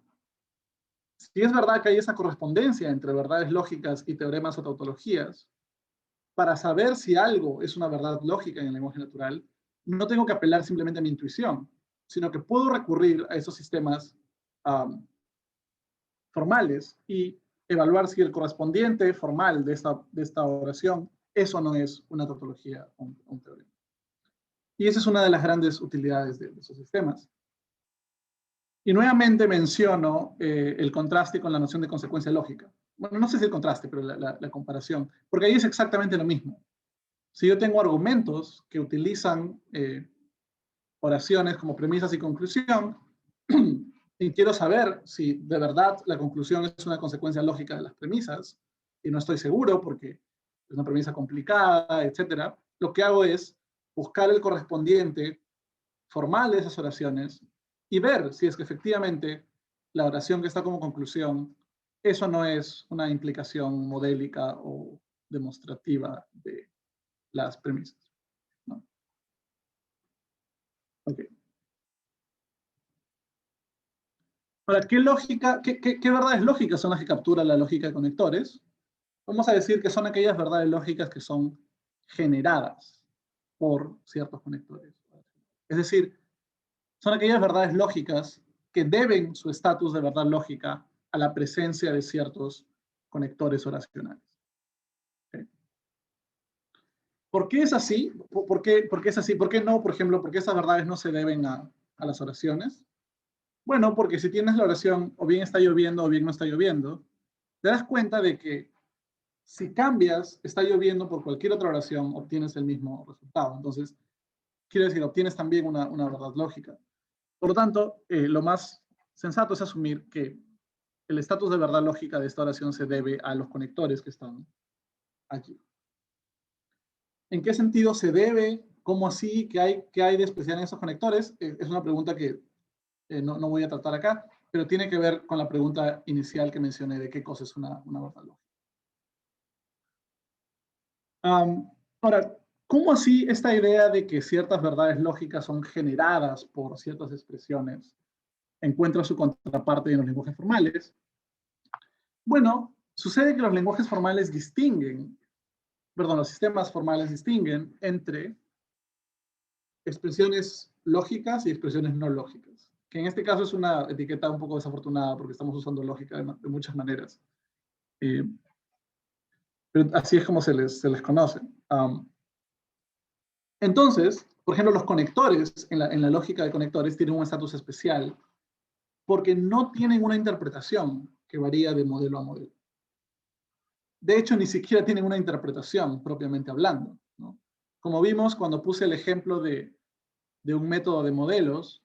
si es verdad que hay esa correspondencia entre verdades lógicas y teoremas o tautologías, para saber si algo es una verdad lógica en el lenguaje natural, no tengo que apelar simplemente a mi intuición, sino que puedo recurrir a esos sistemas formales y evaluar si el correspondiente formal de esta oración es o no es una tautología o un teorema. Y esa es una de las grandes utilidades de esos sistemas. Y nuevamente menciono el contraste con la noción de consecuencia lógica. Bueno, no sé si el contraste, pero la comparación. Porque ahí es exactamente lo mismo. Si yo tengo argumentos que utilizan oraciones como premisas y conclusión, y quiero saber si de verdad la conclusión es una consecuencia lógica de las premisas, y no estoy seguro porque es una premisa complicada, etc., lo que hago es buscar el correspondiente formal de esas oraciones y ver si es que efectivamente la oración que está como conclusión, eso no es una implicación modélica o demostrativa de las premisas, ¿no? Ok. Ahora, ¿qué verdades lógicas son las que captura la lógica de conectores? Vamos a decir que son aquellas verdades lógicas que son generadas por ciertos conectores. Es decir, son aquellas verdades lógicas que deben su estatus de verdad lógica a la presencia de ciertos conectores oracionales. ¿Okay? ¿Por qué es así? ¿Por qué es así? ¿Por qué no, por ejemplo, por qué esas verdades no se deben a las oraciones? Bueno, porque si tienes la oración o bien está lloviendo o bien no está lloviendo, te das cuenta de que si cambias está lloviendo por cualquier otra oración, obtienes el mismo resultado. Entonces, quiere decir, obtienes también una verdad lógica. Por lo tanto, lo más sensato es asumir que el estatus de verdad lógica de esta oración se debe a los conectores que están aquí. ¿En qué sentido se debe? ¿Cómo así? ¿Qué hay de especial en esos conectores? Es una pregunta que no voy a tratar acá, pero tiene que ver con la pregunta inicial que mencioné de qué cosa es una verdad lógica. Ahora, ¿cómo así esta idea de que ciertas verdades lógicas son generadas por ciertas expresiones encuentra su contraparte en los lenguajes formales? Bueno, sucede que los lenguajes formales los sistemas formales distinguen entre expresiones lógicas y expresiones no lógicas, que en este caso es una etiqueta un poco desafortunada porque estamos usando lógica de muchas maneras. Pero así es como se les conoce. Entonces, por ejemplo, los conectores, en la lógica de conectores, tienen un estatus especial porque no tienen una interpretación que varía de modelo a modelo. De hecho, ni siquiera tienen una interpretación propiamente hablando, ¿no? Como vimos cuando puse el ejemplo de un método de modelos,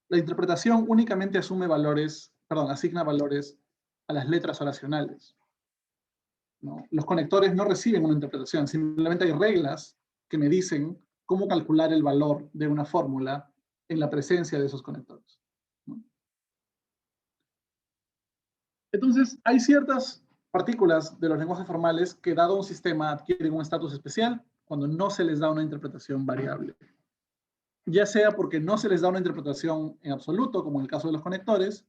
la interpretación únicamente asigna valores a las letras oracionales, ¿no? Los conectores no reciben una interpretación, simplemente hay reglas que me dicen cómo calcular el valor de una fórmula en la presencia de esos conectores, ¿no? Entonces, hay ciertas partículas de los lenguajes formales que, dado un sistema, adquieren un estatus especial cuando no se les da una interpretación variable. Ya sea porque no se les da una interpretación en absoluto, como en el caso de los conectores,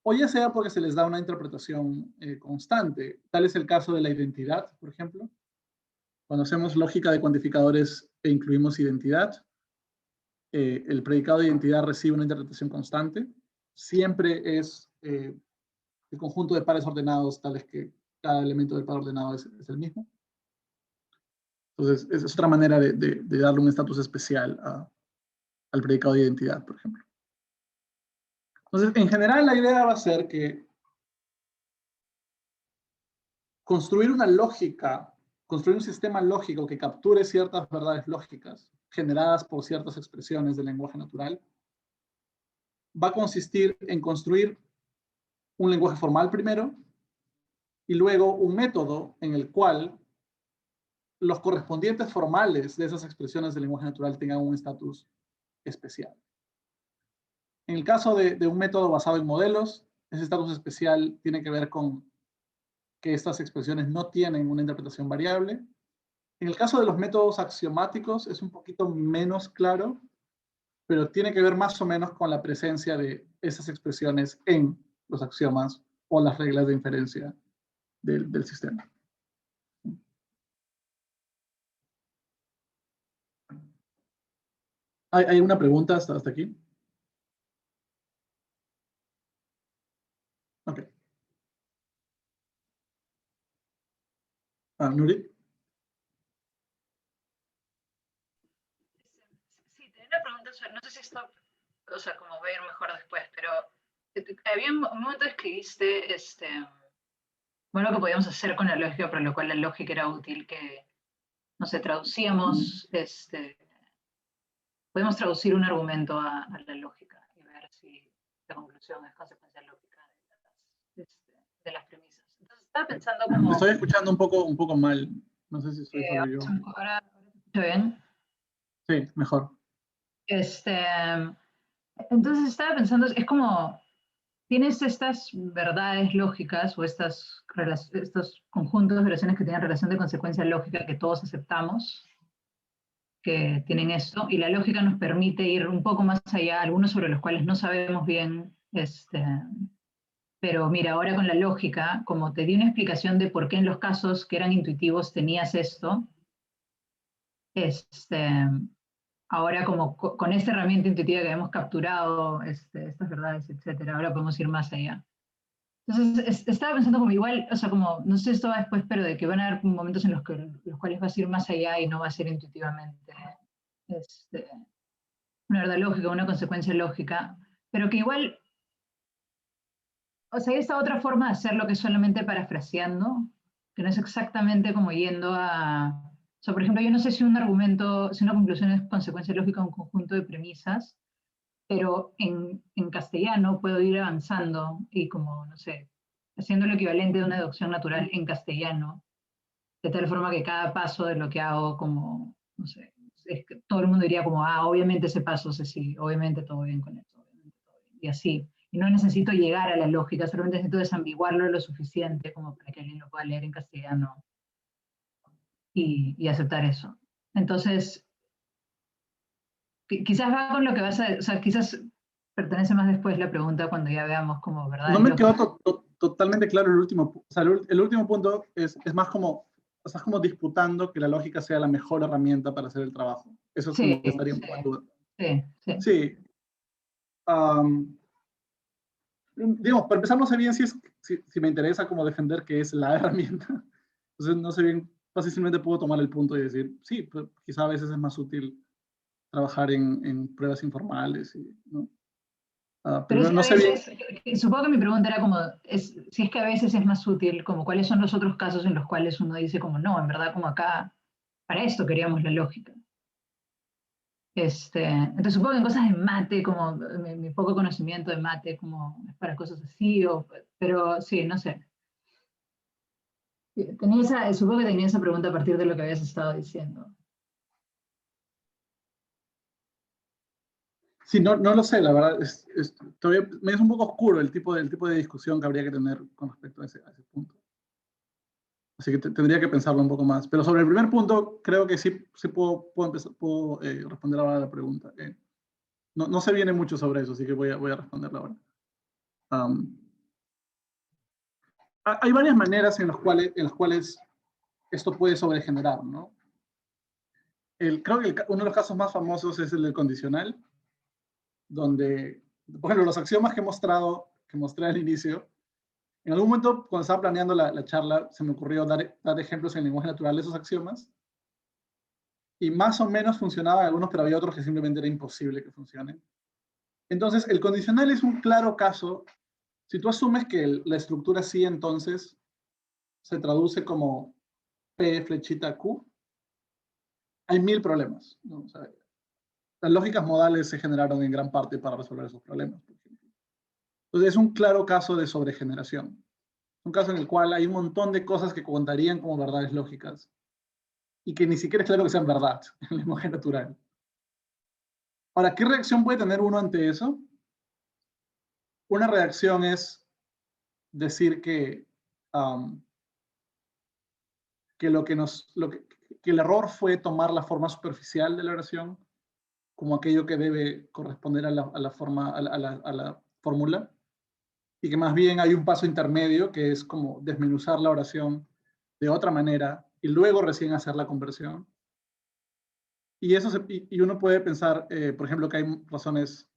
o ya sea porque se les da una interpretación constante. Tal es el caso de la identidad, por ejemplo. Cuando hacemos lógica de cuantificadores e incluimos identidad, el predicado de identidad recibe una interpretación constante. Siempre es el conjunto de pares ordenados, tales que cada elemento del par ordenado es el mismo. Entonces, es otra manera de darle un estatus especial al predicado de identidad, por ejemplo. Entonces, en general, la idea va a ser que construir un sistema lógico que capture ciertas verdades lógicas generadas por ciertas expresiones del lenguaje natural, va a consistir en construir un lenguaje formal primero y luego un método en el cual los correspondientes formales de esas expresiones del lenguaje natural tengan un estatus especial. En el caso de un método basado en modelos, ese estatus especial tiene que ver con que estas expresiones no tienen una interpretación variable. En el caso de los métodos axiomáticos es un poquito menos claro, pero tiene que ver más o menos con la presencia de esas expresiones en los axiomas o las reglas de inferencia del sistema. ¿Hay una pregunta hasta aquí? Ok. Nuri. Sí, tenía una pregunta, no sé si esto, o sea, como voy a ir mejor después, pero había un momento escribiste, bueno, lo que podíamos hacer con la lógica, para lo cual la lógica era útil, que, no sé, traducíamos, podemos traducir un argumento a la lógica y ver si la conclusión es consecuencia lógica de las premisas. Entonces estaba pensando como... Me estoy escuchando un poco mal. No sé si soy solo yo. ¿Ahora te escucho bien? Sí, mejor. Entonces estaba pensando, es como, tienes estas verdades lógicas o estos conjuntos de relaciones que tienen relación de consecuencia lógica que todos aceptamos, que tienen esto, y la lógica nos permite ir un poco más allá, algunos sobre los cuales no sabemos bien, pero mira, ahora con la lógica, como te di una explicación de por qué en los casos que eran intuitivos tenías esto, ahora como con esta herramienta intuitiva que hemos capturado estas verdades, etcétera, ahora podemos ir más allá. Entonces, estaba pensando como igual, o sea, como, no sé si esto va después, pero de que van a haber momentos en los cuales vas a ir más allá y no va a ser intuitivamente una verdad lógica, una consecuencia lógica, pero que igual, o sea, hay esta otra forma de hacerlo que es solamente parafraseando, que no es exactamente como yendo a... O sea, por ejemplo, yo no sé si un argumento, si una conclusión es consecuencia lógica de un conjunto de premisas, pero en castellano puedo ir avanzando y como, no sé, haciendo lo equivalente de una deducción natural en castellano, de tal forma que cada paso de lo que hago como, no sé, es que todo el mundo diría como, ah, obviamente ese paso se sigue, obviamente todo bien con eso, obviamente todo bien, y así. Y no necesito llegar a la lógica, solamente necesito desambiguarlo lo suficiente como para que alguien lo pueda leer en castellano y aceptar eso. Entonces, quizás va con lo que vas a, o sea, quizás pertenece más después la pregunta cuando ya veamos como verdad. No me quedó totalmente claro el último, o sea, el último punto es más como, estás como disputando que la lógica sea la mejor herramienta para hacer el trabajo. Eso es Sí, como que estaría un poco en duda. sí. Sí. Digamos, para empezar no sé bien si me interesa como defender que es la herramienta. Entonces no sé bien, fácilmente puedo tomar el punto y decir, sí, pues, quizá a veces es más útil trabajar en pruebas informales, ¿no? Pero es que no a sé bien. veces, supongo que mi pregunta era como, si es que a veces es más útil, como cuáles son los otros casos en los cuales uno dice como, no, en verdad como acá, para esto queríamos la lógica. Entonces supongo que en cosas de mate, como mi poco conocimiento de mate, como es para cosas así, pero sí, no sé. Supongo que tenía esa pregunta a partir de lo que habías estado diciendo. Sí, no lo sé, la verdad, todavía me es un poco oscuro el tipo de discusión que habría que tener con respecto a ese punto. Así que tendría que pensarlo un poco más. Pero sobre el primer punto, creo que sí puedo responder ahora a la pregunta. No se viene mucho sobre eso, así que voy a responderla ahora. Hay varias maneras en las cuales esto puede sobregenerar, ¿no? Creo que uno de los casos más famosos es el del condicional, donde, por ejemplo, los axiomas que mostré al inicio, en algún momento, cuando estaba planeando la charla, se me ocurrió dar ejemplos en lenguaje natural de esos axiomas, y más o menos funcionaban algunos, pero había otros que simplemente era imposible que funcionen. Entonces, el condicional es un claro caso. Si tú asumes que la estructura sí, entonces, se traduce como P flechita Q, hay 1000 problemas, ¿no? O sea, las lógicas modales se generaron en gran parte para resolver esos problemas. Entonces, es un claro caso de sobregeneración. Un caso en el cual hay un montón de cosas que contarían como verdades lógicas y que ni siquiera es claro que sean verdad en el lenguaje natural. Ahora, ¿qué reacción puede tener uno ante eso? Una reacción es decir que el error fue tomar la forma superficial de la oración como aquello que debe corresponder a la fórmula, y que más bien hay un paso intermedio que es como desmenuzar la oración de otra manera y luego recién hacer la conversión. Y uno puede pensar, por ejemplo, que hay razones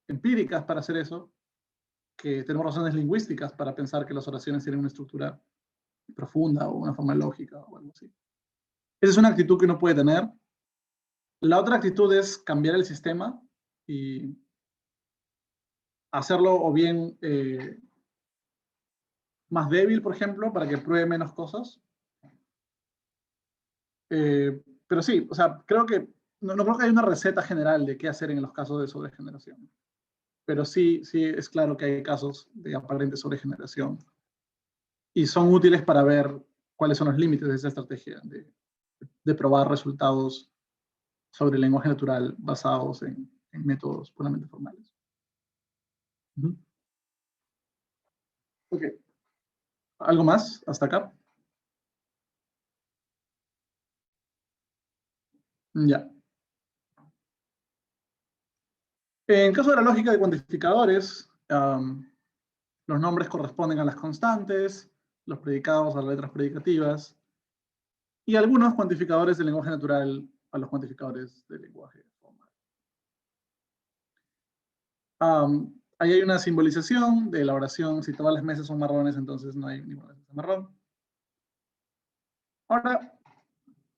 empíricas para hacer eso, que tenemos razones lingüísticas para pensar que las oraciones tienen una estructura profunda o una forma lógica o algo así. Esa es una actitud que uno puede tener. La otra actitud es cambiar el sistema y hacerlo o bien más débil, por ejemplo, para que pruebe menos cosas. Pero sí, o sea, creo que no creo que haya una receta general de qué hacer en los casos de sobregeneración. Pero sí es claro que hay casos de aparente sobregeneración. Y son útiles para ver cuáles son los límites de esa estrategia de probar resultados sobre el lenguaje natural basados en métodos puramente formales. Ok. ¿Algo más hasta acá? Ya. En caso de la lógica de cuantificadores, los nombres corresponden a las constantes, los predicados a las letras predicativas, y algunos cuantificadores del lenguaje natural a los cuantificadores del lenguaje formal. Ahí hay una simbolización de la oración. Si todas las mesas son marrones, entonces no hay ninguna mesa marrón. Ahora,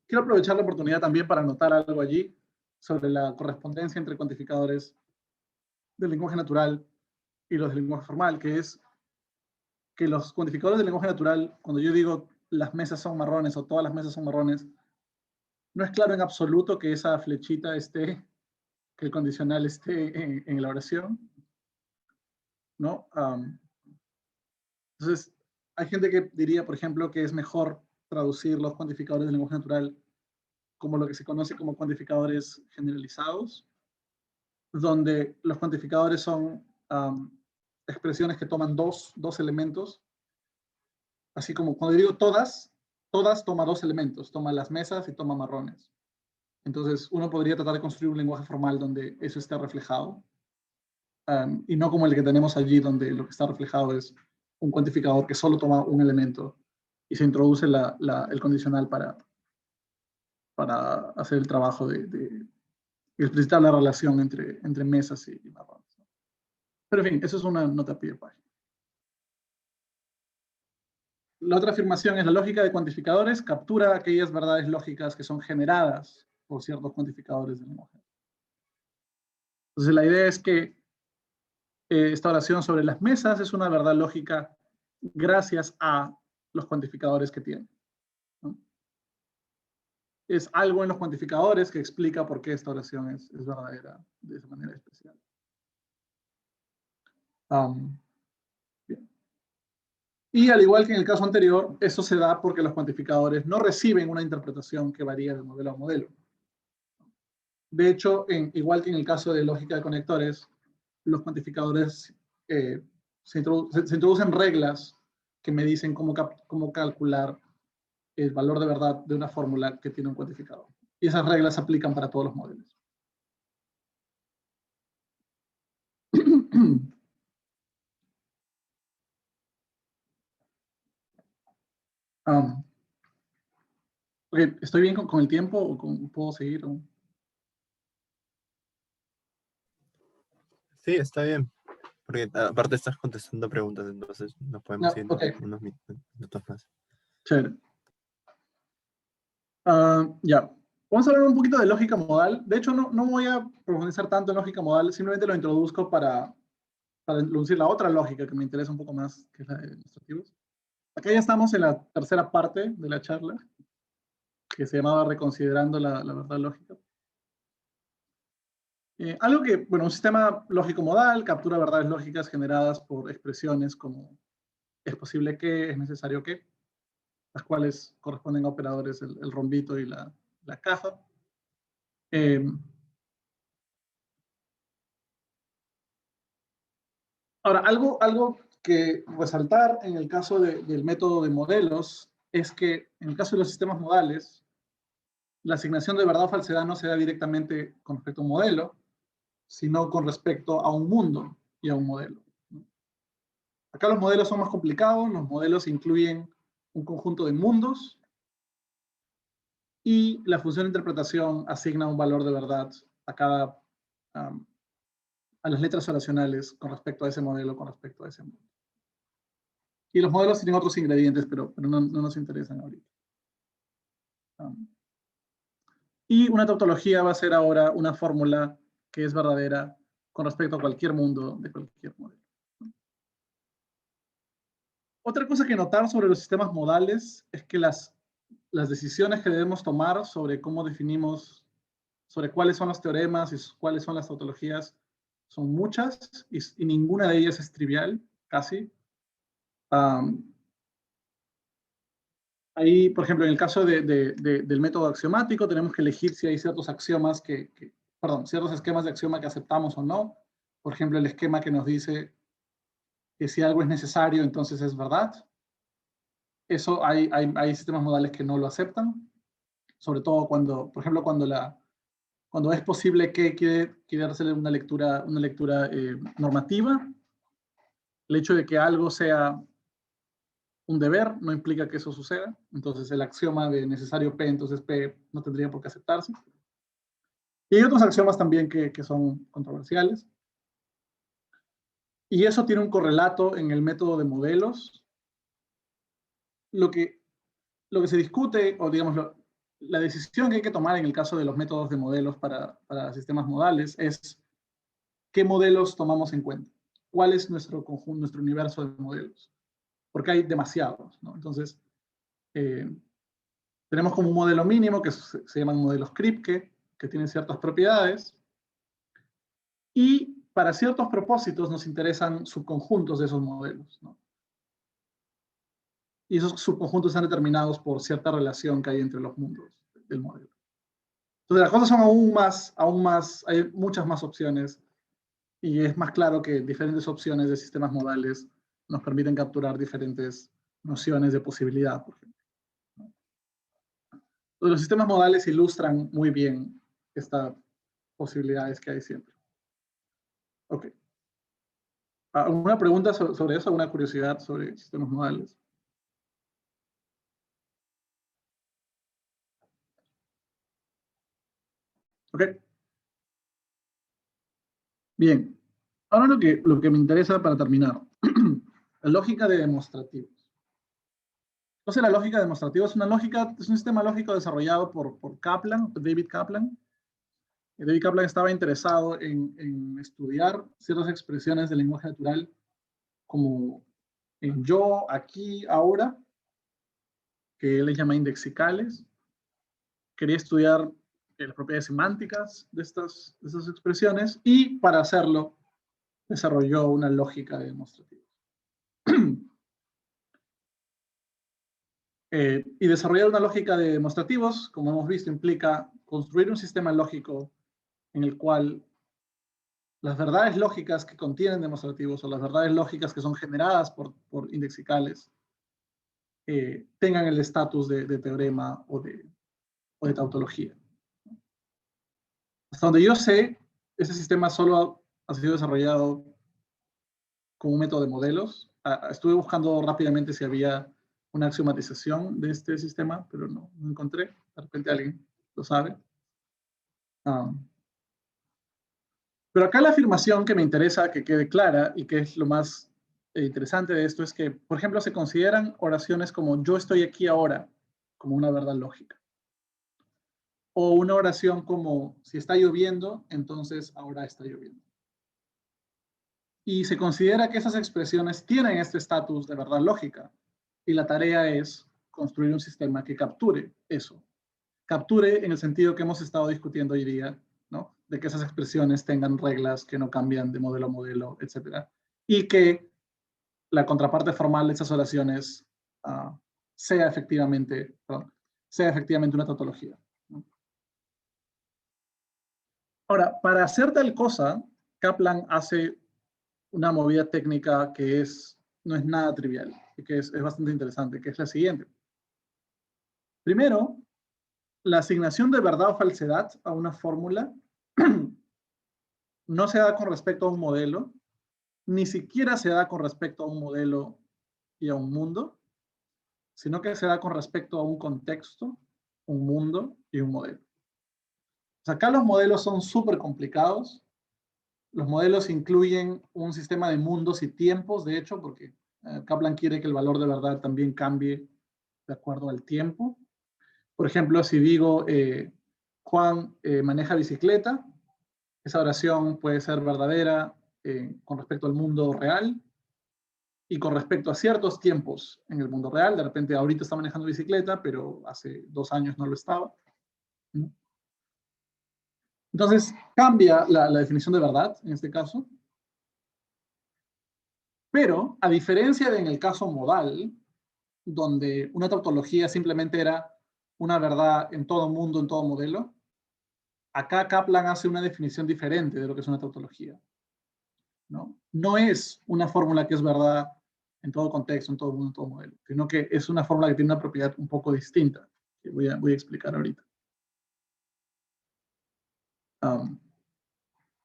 quiero aprovechar la oportunidad también para anotar algo allí sobre la correspondencia entre cuantificadores del lenguaje natural y los del lenguaje formal, que es que los cuantificadores del lenguaje natural, cuando yo digo las mesas son marrones o todas las mesas son marrones, no es claro en absoluto que esa flechita esté, que el condicional esté en la oración, ¿no? Entonces, hay gente que diría, por ejemplo, que es mejor traducir los cuantificadores del lenguaje natural como lo que se conoce como cuantificadores generalizados, donde los cuantificadores son expresiones que toman dos elementos, así como cuando digo todas toma dos elementos, toma las mesas y toma marrones. Entonces, uno podría tratar de construir un lenguaje formal donde eso esté reflejado, y no como el que tenemos allí, donde lo que está reflejado es un cuantificador que solo toma un elemento y se introduce el condicional para hacer el trabajo de explicitar la relación entre mesas y marrones. Pero en fin, eso es una nota a pie de página. La otra afirmación es la lógica de cuantificadores captura aquellas verdades lógicas que son generadas por ciertos cuantificadores del lenguaje. Entonces la idea es que esta oración sobre las mesas es una verdad lógica gracias a los cuantificadores que tiene, ¿no? Es algo en los cuantificadores que explica por qué esta oración es verdadera de esa manera especial. Bien. Y al igual que en el caso anterior, eso se da porque los cuantificadores no reciben una interpretación que varía de modelo a modelo. De hecho, igual que en el caso de lógica de conectores, los cuantificadores se introducen reglas que me dicen cómo calcular el valor de verdad de una fórmula que tiene un cuantificador. Y esas reglas se aplican para todos los modelos. Okay, ¿estoy bien con el tiempo o puedo seguir? Sí, está bien. Porque aparte estás contestando preguntas, entonces nos podemos ir Okay. unos minutos más. Chévere. Ya. Vamos a hablar un poquito de lógica modal. De hecho, no voy a profundizar tanto en lógica modal, simplemente lo introduzco para introducir la otra lógica que me interesa un poco más, que es la de demostrativos. Acá ya estamos en la tercera parte de la charla, que se llamaba Reconsiderando la verdad lógica. Algo que, bueno, un sistema lógico modal captura verdades lógicas generadas por expresiones como es posible que, es necesario que, las cuales corresponden a operadores, el rombito y la caja. Ahora, algo que resaltar en el caso del método de modelos es que en el caso de los sistemas modales, la asignación de verdad o falsedad no se da directamente con respecto a un modelo, sino con respecto a un mundo y a un modelo. Acá los modelos son más complicados, los modelos incluyen un conjunto de mundos y la función de interpretación asigna un valor de verdad a las letras oracionales con respecto a ese modelo, con respecto a ese mundo. Y los modelos tienen otros ingredientes, pero no nos interesan ahorita. Y una tautología va a ser ahora una fórmula que es verdadera con respecto a cualquier mundo de cualquier modelo. Otra cosa que notar sobre los sistemas modales es que las decisiones que debemos tomar sobre cómo definimos, sobre cuáles son los teoremas y cuáles son las tautologías, son muchas y ninguna de ellas es trivial, casi. Ahí, por ejemplo, en el caso del método axiomático, tenemos que elegir si hay ciertos axiomas ciertos esquemas de axioma que aceptamos o no. Por ejemplo, el esquema que nos dice que si algo es necesario, entonces es verdad. Eso hay sistemas modales que no lo aceptan. Sobre todo cuando, por ejemplo, cuando es posible que quiere hacerle una lectura normativa. El hecho de que algo sea un deber no implica que eso suceda. Entonces el axioma de necesario P, entonces P no tendría por qué aceptarse. Y hay otros axiomas también que son controversiales. Y eso tiene un correlato en el método de modelos. Lo que se discute, o digamos, la decisión que hay que tomar en el caso de los métodos de modelos para sistemas modales es qué modelos tomamos en cuenta. ¿Cuál es nuestro conjunto, nuestro universo de modelos? Porque hay demasiados, ¿no? Entonces, tenemos como un modelo mínimo que se llaman modelos Kripke, que tienen ciertas propiedades. Y para ciertos propósitos nos interesan subconjuntos de esos modelos, ¿no? Y esos subconjuntos están determinados por cierta relación que hay entre los mundos del modelo. Entonces las cosas son aún más, hay muchas más opciones, y es más claro que diferentes opciones de sistemas modales nos permiten capturar diferentes nociones de posibilidad, por ejemplo. Entonces, los sistemas modales ilustran muy bien estas posibilidades que hay siempre. Ok. ¿Alguna pregunta sobre eso? ¿Alguna curiosidad sobre sistemas modales? Ok. Bien. Ahora lo que me interesa para terminar. La lógica de demostrativos. Entonces, la lógica demostrativa es un sistema lógico desarrollado por Kaplan, David Kaplan. David Kaplan estaba interesado en estudiar ciertas expresiones del lenguaje natural como en yo, aquí, ahora, que él les llama indexicales. Quería estudiar las propiedades semánticas de estas expresiones, y para hacerlo desarrolló una lógica de demostrativos. Y desarrollar una lógica de demostrativos, como hemos visto, implica construir un sistema lógico en el cual las verdades lógicas que contienen demostrativos, o las verdades lógicas que son generadas por indexicales, tengan el estatus de teorema o de tautología. Hasta donde yo sé, ese sistema solo ha sido desarrollado con un método de modelos. Estuve buscando rápidamente si había una axiomatización de este sistema, pero no encontré. De repente alguien lo sabe. Pero acá la afirmación que me interesa que quede clara, y que es lo más interesante de esto, es que, por ejemplo, se consideran oraciones como yo estoy aquí ahora como una verdad lógica. O una oración como si está lloviendo, entonces ahora está lloviendo. Y se considera que esas expresiones tienen este estatus de verdad lógica. Y la tarea es construir un sistema que capture eso. Capture en el sentido que hemos estado discutiendo hoy día, ¿no? De que esas expresiones tengan reglas que no cambian de modelo a modelo, etc. Y que la contraparte formal de esas oraciones sea efectivamente una tautología, ¿no? Ahora, para hacer tal cosa, Kaplan hace una movida técnica que no es nada trivial, y que es bastante interesante, que es la siguiente. Primero, la asignación de verdad o falsedad a una fórmula no se da con respecto a un modelo, ni siquiera se da con respecto a un modelo y a un mundo, sino que se da con respecto a un contexto, un mundo y un modelo. O sea, acá los modelos son súper complicados. Los modelos incluyen un sistema de mundos y tiempos, de hecho, porque Kaplan quiere que el valor de verdad también cambie de acuerdo al tiempo. Por ejemplo, si digo Juan maneja bicicleta, esa oración puede ser verdadera con respecto al mundo real y con respecto a ciertos tiempos en el mundo real. De repente ahorita está manejando bicicleta, pero hace 2 años no lo estaba, ¿no? Entonces cambia la definición de verdad en este caso. Pero a diferencia de en el caso modal, donde una tautología simplemente era una verdad en todo mundo, en todo modelo, acá Kaplan hace una definición diferente de lo que es una tautología, ¿no? No es una fórmula que es verdad en todo contexto, en todo mundo, en todo modelo, sino que es una fórmula que tiene una propiedad un poco distinta, que voy a explicar ahorita.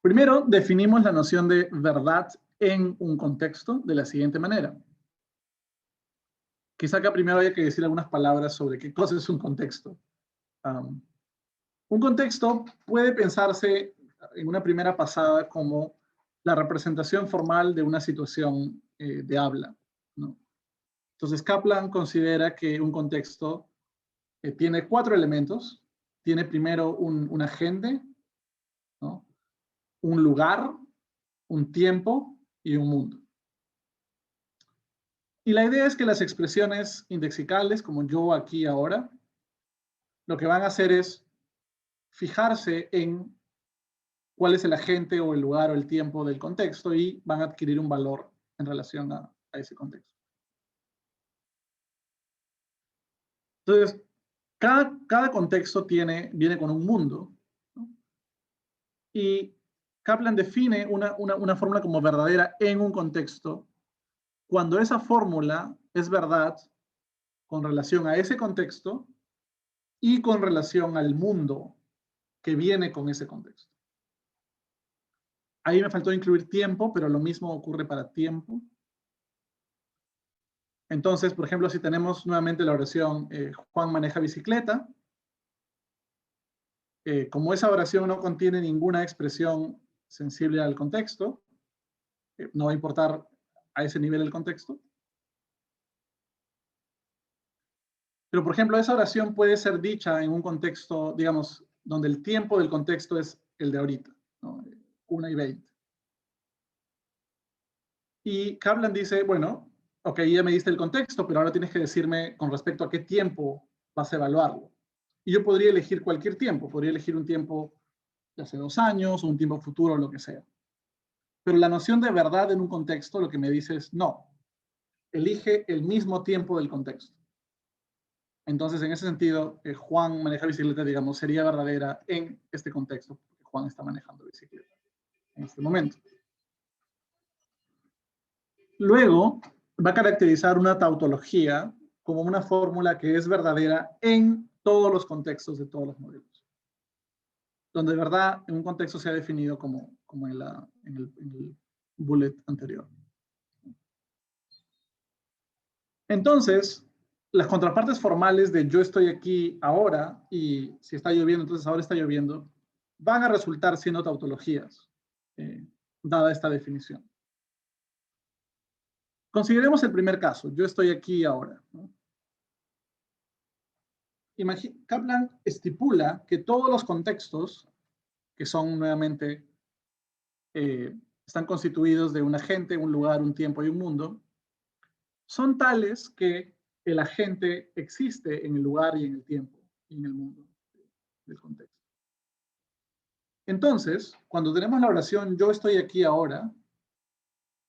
Primero, definimos la noción de verdad en un contexto de la siguiente manera. Quizá acá primero haya que decir algunas palabras sobre qué cosa es un contexto. Un contexto puede pensarse en una primera pasada como la representación formal de una situación de habla, ¿no? Entonces Kaplan considera que un contexto tiene 4 elementos. Tiene primero un agente, ¿no? Un lugar, un tiempo y un mundo. Y la idea es que las expresiones indexicales, como yo, aquí, ahora, lo que van a hacer es fijarse en cuál es el agente o el lugar o el tiempo del contexto y van a adquirir un valor en relación a ese contexto. Entonces, cada contexto viene con un mundo, ¿no? Y Kaplan define una fórmula como verdadera en un contexto cuando esa fórmula es verdad con relación a ese contexto y con relación al mundo que viene con ese contexto. Ahí me faltó incluir tiempo, pero lo mismo ocurre para tiempo. Entonces, por ejemplo, si tenemos nuevamente la oración Juan maneja bicicleta, como esa oración no contiene ninguna expresión sensible al contexto, no va a importar a ese nivel el contexto. Pero, por ejemplo, esa oración puede ser dicha en un contexto, digamos, donde el tiempo del contexto es el de ahorita, ¿no? 1:20. Y Kaplan dice, bueno, ok, ya me diste el contexto, pero ahora tienes que decirme con respecto a qué tiempo vas a evaluarlo. Y yo podría elegir cualquier tiempo, podría elegir un tiempo de hace 2 años o un tiempo futuro, lo que sea. Pero la noción de verdad en un contexto lo que me dice es no, elige el mismo tiempo del contexto. Entonces, en ese sentido, Juan maneja bicicleta, digamos, sería verdadera en este contexto, porque Juan está manejando bicicleta en este momento. Luego, va a caracterizar una tautología como una fórmula que es verdadera en todos los contextos de todos los modelos. Donde de verdad en un contexto se ha definido como en el bullet anterior. Entonces, las contrapartes formales de yo estoy aquí ahora y si está lloviendo, entonces ahora está lloviendo, van a resultar siendo tautologías, dada esta definición. Consideremos el primer caso, yo estoy aquí ahora, ¿no? Kaplan estipula que todos los contextos, que son nuevamente, están constituidos de un agente, un lugar, un tiempo y un mundo, son tales que el agente existe en el lugar y en el tiempo y en el mundo del contexto. Entonces, cuando tenemos la oración yo estoy aquí ahora,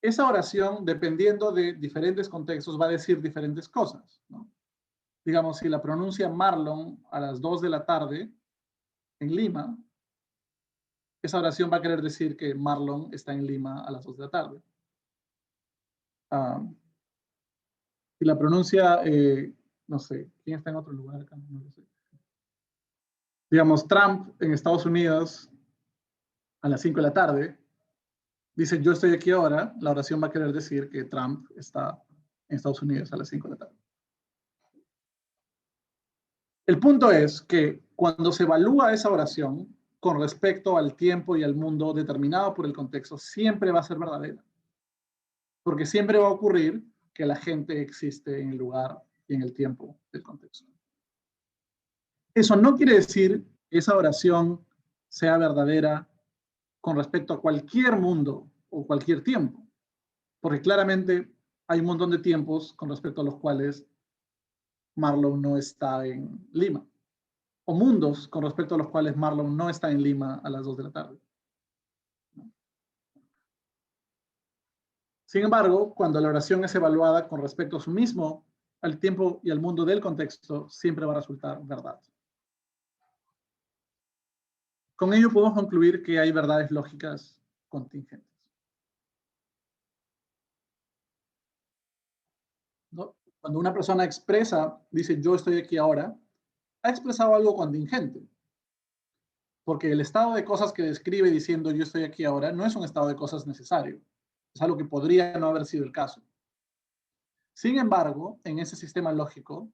esa oración, dependiendo de diferentes contextos, va a decir diferentes cosas, ¿no? Digamos, si la pronuncia Marlon a las 2 de la tarde en Lima, esa oración va a querer decir que Marlon está en Lima a las 2 de la tarde. Si la pronuncia, no sé, ¿quién está en otro lugar acá? No lo sé. Digamos, Trump en Estados Unidos a las 5 de la tarde, dice yo estoy aquí ahora, la oración va a querer decir que Trump está en Estados Unidos a las 5 de la tarde. El punto es que cuando se evalúa esa oración con respecto al tiempo y al mundo determinado por el contexto, siempre va a ser verdadera. Porque siempre va a ocurrir que la gente existe en el lugar y en el tiempo del contexto. Eso no quiere decir que esa oración sea verdadera con respecto a cualquier mundo o cualquier tiempo, porque claramente hay un montón de tiempos con respecto a los cuales Marlon no está en Lima, o mundos con respecto a los cuales Marlon no está en Lima a las 2 de la tarde. Sin embargo, cuando la oración es evaluada con respecto a su mismo, al tiempo y al mundo del contexto, siempre va a resultar verdad. Con ello podemos concluir que hay verdades lógicas contingentes, ¿no? Cuando una persona expresa, dice yo estoy aquí ahora, ha expresado algo contingente. Porque el estado de cosas que describe diciendo yo estoy aquí ahora no es un estado de cosas necesario. Es algo que podría no haber sido el caso. Sin embargo, en ese sistema lógico,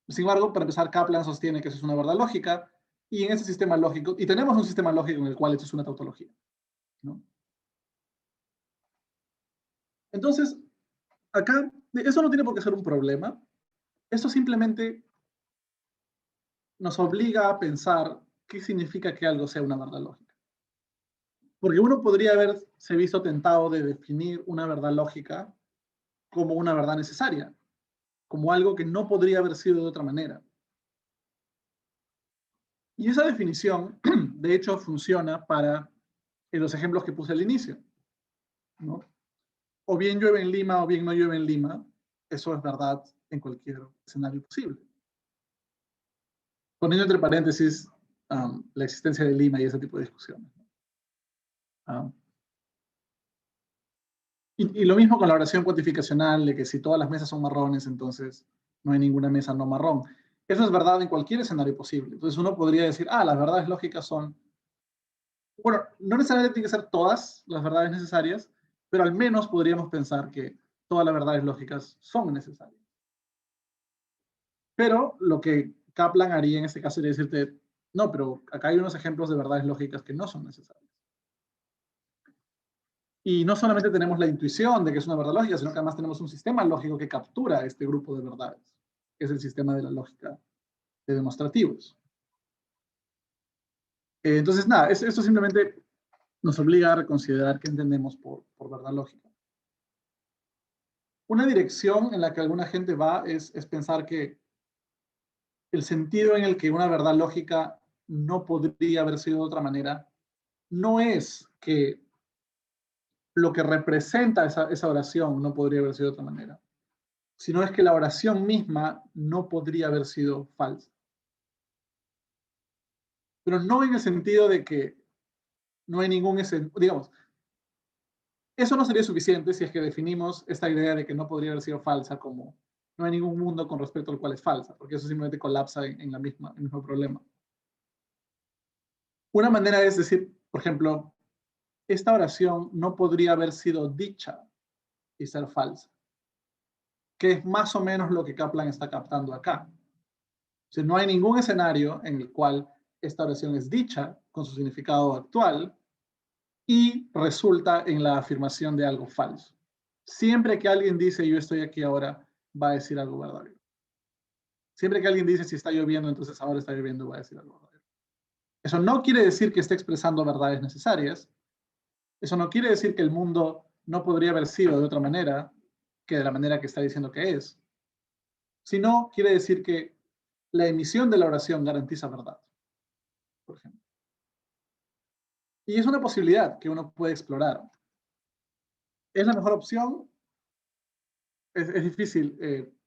Sin embargo, para empezar, Kaplan sostiene que eso es una verdad lógica, y en ese sistema lógico, y tenemos un sistema lógico en el cual eso es una tautología, ¿no? Entonces, acá, eso no tiene por qué ser un problema. Esto simplemente nos obliga a pensar qué significa que algo sea una verdad lógica. Porque uno podría haberse visto tentado de definir una verdad lógica como una verdad necesaria, como algo que no podría haber sido de otra manera. Y esa definición, de hecho, funciona para los ejemplos que puse al inicio, ¿no? O bien llueve en Lima o bien no llueve en Lima, eso es verdad en cualquier escenario posible. Poniendo entre paréntesis la existencia de Lima y ese tipo de discusiones. Y lo mismo con la oración cuantificacional, de que si todas las mesas son marrones, entonces no hay ninguna mesa no marrón. Eso es verdad en cualquier escenario posible. Entonces uno podría decir, las verdades lógicas son... Bueno, no necesariamente tienen que ser todas las verdades necesarias, pero al menos podríamos pensar que todas las verdades lógicas son necesarias. Pero lo que Kaplan haría en este caso sería decirte, no, pero acá hay unos ejemplos de verdades lógicas que no son necesarias. Y no solamente tenemos la intuición de que es una verdad lógica, sino que además tenemos un sistema lógico que captura este grupo de verdades, que es el sistema de la lógica de demostrativos. Entonces, nada, esto simplemente nos obliga a reconsiderar qué entendemos por verdad lógica. Una dirección en la que alguna gente va es pensar que el sentido en el que una verdad lógica no podría haber sido de otra manera no es que lo que representa esa oración no podría haber sido de otra manera, sino es que la oración misma no podría haber sido falsa. Pero no en el sentido de que no hay ningún, digamos, eso no sería suficiente si es que definimos esta idea de que no podría haber sido falsa como no hay ningún mundo con respecto al cual es falsa, porque eso simplemente colapsa en el mismo problema. Una manera es decir, por ejemplo, esta oración no podría haber sido dicha y ser falsa, que es más o menos lo que Kaplan está captando acá. O sea, no hay ningún escenario en el cual esta oración es dicha con su significado actual y resulta en la afirmación de algo falso. Siempre que alguien dice yo estoy aquí ahora, va a decir algo verdadero. Siempre que alguien dice si está lloviendo, entonces ahora está lloviendo, va a decir algo verdadero. Eso no quiere decir que esté expresando verdades necesarias. Eso no quiere decir que el mundo no podría haber sido de otra manera que de la manera que está diciendo que es. Sino quiere decir que la emisión de la oración garantiza verdad, por ejemplo. Y es una posibilidad que uno puede explorar. ¿Es la mejor opción? Es difícil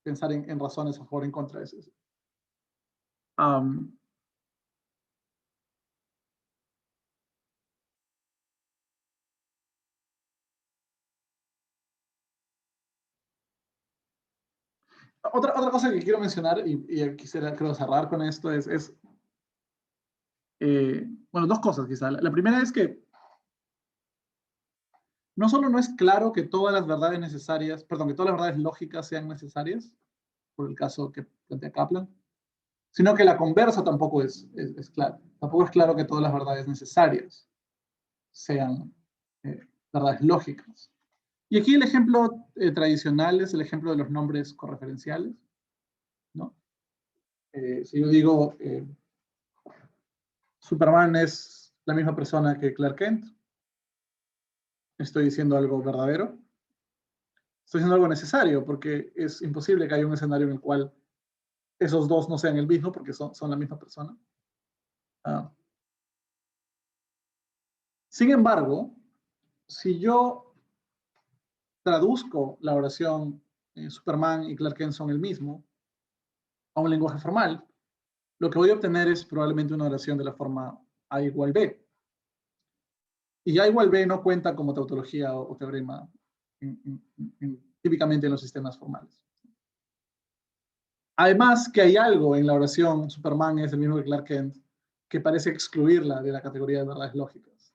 pensar en razones a favor o en contra de eso. Otra cosa que quiero mencionar, y quisiera creo cerrar con esto, es bueno, dos cosas quizá. La primera es que no solo no es claro que todas las verdades necesarias, perdón, que todas las verdades lógicas sean necesarias, por el caso que plantea Kaplan, sino que la conversa tampoco es clara. Tampoco es claro que todas las verdades necesarias sean verdades lógicas. Y aquí el ejemplo tradicional es el ejemplo de los nombres correferenciales, ¿no? Si yo digo Superman es la misma persona que Clark Kent, estoy diciendo algo verdadero. Estoy diciendo algo necesario, porque es imposible que haya un escenario en el cual esos dos no sean el mismo, porque son la misma persona. Sin embargo, si yo traduzco la oración Superman y Clark Kent son el mismo a un lenguaje formal, lo que voy a obtener es probablemente una oración de la forma A igual B. Y A igual B no cuenta como tautología o teorema típicamente en los sistemas formales. Además que hay algo en la oración Superman es el mismo que Clark Kent que parece excluirla de la categoría de verdades lógicas.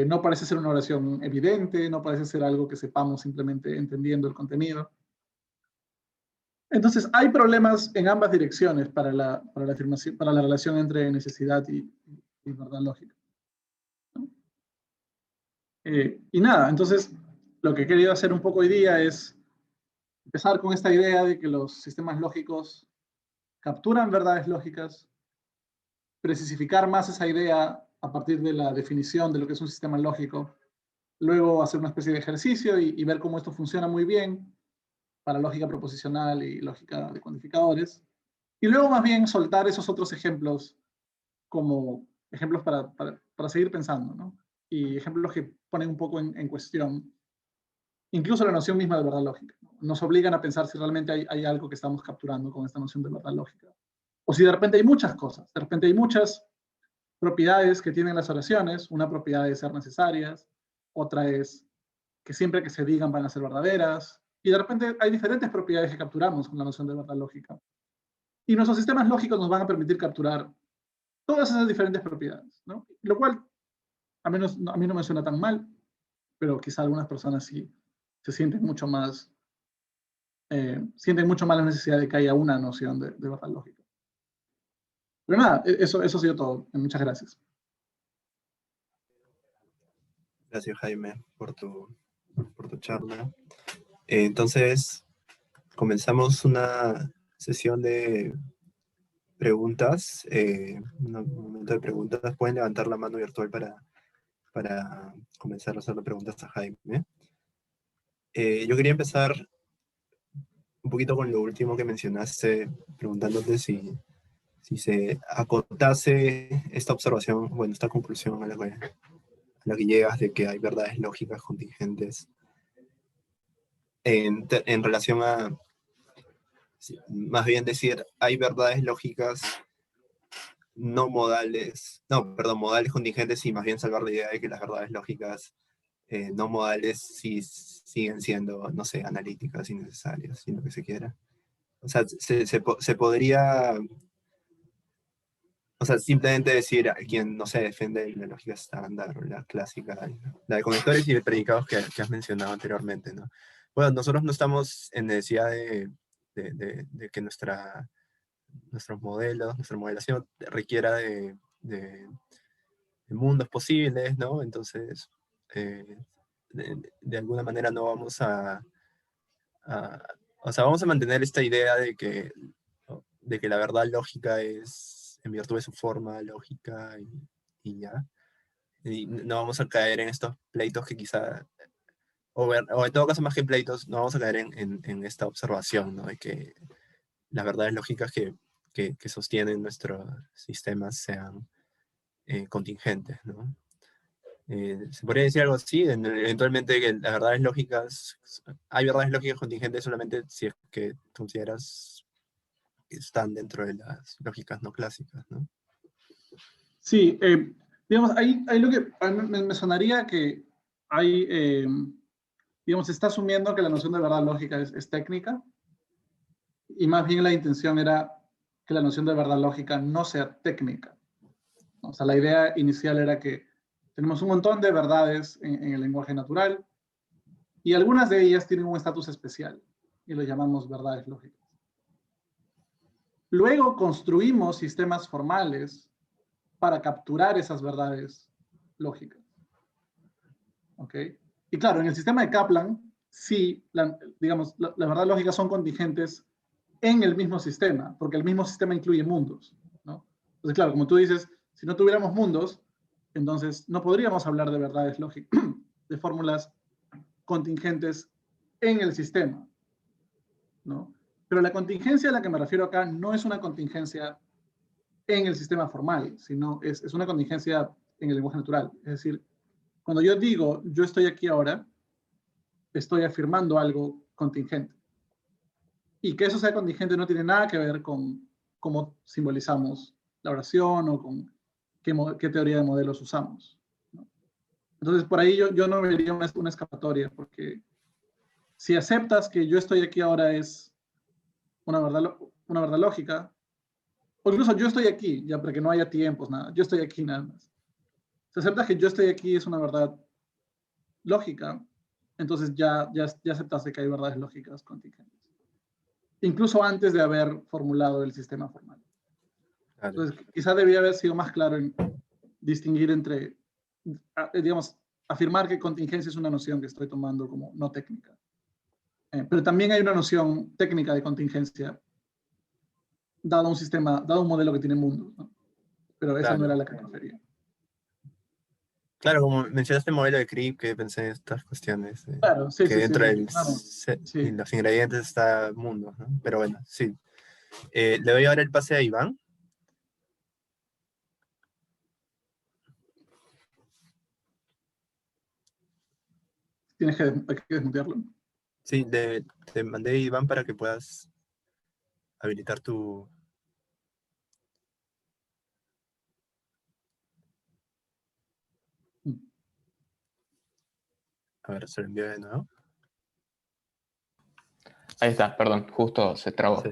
No parece ser una oración evidente, no parece ser algo que sepamos simplemente entendiendo el contenido. Entonces, hay problemas en ambas direcciones para la afirmación, para la relación entre necesidad y verdad lógica. ¿No? Y nada, entonces, lo que he querido hacer un poco hoy día es empezar con esta idea de que los sistemas lógicos capturan verdades lógicas, precisificar más esa idea a partir de la definición de lo que es un sistema lógico, luego hacer una especie de ejercicio y ver cómo esto funciona muy bien para lógica proposicional y lógica de cuantificadores, y luego más bien soltar esos otros ejemplos como ejemplos para seguir pensando, ¿no? Y ejemplos que ponen un poco en cuestión incluso la noción misma de verdad lógica, ¿no? Nos obligan a pensar si realmente hay algo que estamos capturando con esta noción de verdad lógica. O si de repente hay muchas cosas, de repente hay muchas propiedades que tienen las oraciones, una propiedad es ser necesarias, otra es que siempre que se digan van a ser verdaderas, y de repente hay diferentes propiedades que capturamos con la noción de verdad lógica. Y nuestros sistemas lógicos nos van a permitir capturar todas esas diferentes propiedades, ¿no? Lo cual a mí no me suena tan mal, pero quizá algunas personas sí se sienten mucho más la necesidad de que haya una noción de verdad lógica. Pero nada, eso ha sido todo. Muchas gracias. Gracias, Jaime, por tu charla. Entonces, comenzamos una sesión de preguntas. Un momento de preguntas. Pueden levantar la mano virtual para comenzar a hacerle preguntas a Jaime. Yo quería empezar un poquito con lo último que mencionaste, preguntándote si se acotase esta observación, bueno, esta conclusión a la que llegas de que hay verdades lógicas contingentes en relación a, más bien decir, hay verdades lógicas modales contingentes, y más bien salvar la idea de que las verdades lógicas no modales sí siguen siendo, no sé, analíticas y necesarias, si lo que se quiera. O sea, se podría, o sea, simplemente decir a quien no se defiende la lógica estándar o la clásica, la de conectores y de predicados que has mencionado anteriormente, ¿no? Bueno, nosotros no estamos en necesidad de que nuestros modelos, nuestra modelación requiera de mundos posibles, ¿no? Entonces, de alguna manera no vamos o sea, vamos a mantener esta idea de que la verdad lógica es en virtud de su forma lógica y ya. Y no vamos a caer en estos pleitos que quizá, o en todo caso más que pleitos, no vamos a caer en esta observación, ¿no? De que las verdades lógicas que sostienen nuestros sistemas sean contingentes, ¿no? Se podría decir algo así, eventualmente que las verdades lógicas, hay verdades lógicas contingentes solamente si es que consideras que están dentro de las lógicas no clásicas, ¿no? Sí, digamos, ahí lo que a mí me sonaría que hay, digamos, se está asumiendo que la noción de verdad lógica es técnica, y más bien la intención era que la noción de verdad lógica no sea técnica. O sea, la idea inicial era que tenemos un montón de verdades en el lenguaje natural, y algunas de ellas tienen un estatus especial, y lo llamamos verdades lógicas. Luego construimos sistemas formales para capturar esas verdades lógicas. ¿Ok? Y claro, en el sistema de Kaplan, sí, digamos, las verdades lógicas son contingentes en el mismo sistema, porque el mismo sistema incluye mundos, ¿no? Entonces, claro, como tú dices, si no tuviéramos mundos, entonces no podríamos hablar de verdades lógicas, de fórmulas contingentes en el sistema, ¿no? Pero la contingencia a la que me refiero acá no es una contingencia en el sistema formal, sino es una contingencia en el lenguaje natural. Es decir, cuando yo digo, yo estoy aquí ahora, estoy afirmando algo contingente. Y que eso sea contingente no tiene nada que ver con cómo simbolizamos la oración o con qué teoría de modelos usamos, ¿no? Entonces, por ahí yo no vería una escapatoria, porque si aceptas que yo estoy aquí ahora es una verdad lógica, o incluso yo estoy aquí, ya para que no haya tiempos, nada, yo estoy aquí nada más. Si aceptas que yo estoy aquí es una verdad lógica, entonces ya aceptaste que hay verdades lógicas contingentes. incluso antes de haber formulado el sistema formal. Claro. Entonces, quizá debía haber sido más claro en distinguir entre, digamos, afirmar que contingencia es una noción que estoy tomando como no técnica. Pero también hay una noción técnica de contingencia dado un sistema, dado un modelo que tiene mundos, ¿no? Pero esa no Claro. era la que me refería. Claro, como mencionaste el modelo de Crip, que pensé en estas cuestiones. Claro, sí, Que sí, sí, dentro del claro, sí. en los ingredientes está mundo, ¿no? Pero bueno, sí. Le doy ahora el pase a Iván. Tienes que desmutearlo. Sí, te mandé Iván para que puedas habilitar tu... A ver, se lo envío de nuevo. Ahí está, perdón, justo se trabó. Sí.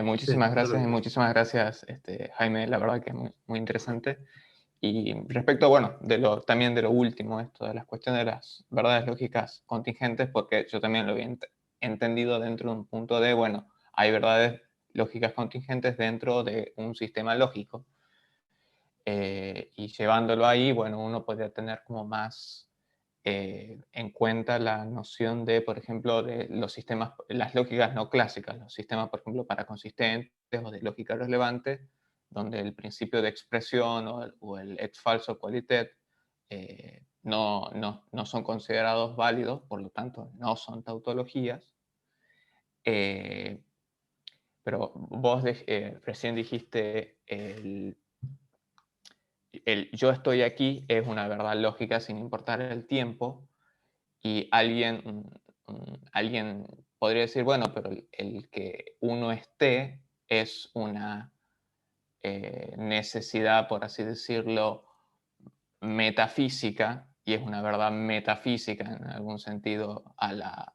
Muchísimas Sí, gracias y muchísimas gracias, Jaime, la verdad que es muy, muy interesante. Y respecto, bueno, también de lo último, esto de las cuestiones de las verdades lógicas contingentes, porque yo también lo había entendido dentro de un punto de, bueno, hay verdades lógicas contingentes dentro de un sistema lógico. Y llevándolo ahí, bueno, uno podría tener como más en cuenta la noción de, por ejemplo, de los sistemas, las lógicas no clásicas, los sistemas, por ejemplo, para consistentes o de lógica relevante, donde el principio de expresión o el ex falso qualitet no son considerados válidos, por lo tanto, no son tautologías. Pero vos recién dijiste el yo estoy aquí es una verdad lógica sin importar el tiempo, y alguien podría decir, bueno, pero el que uno esté es una necesidad, por así decirlo, metafísica, y es una verdad metafísica en algún sentido a la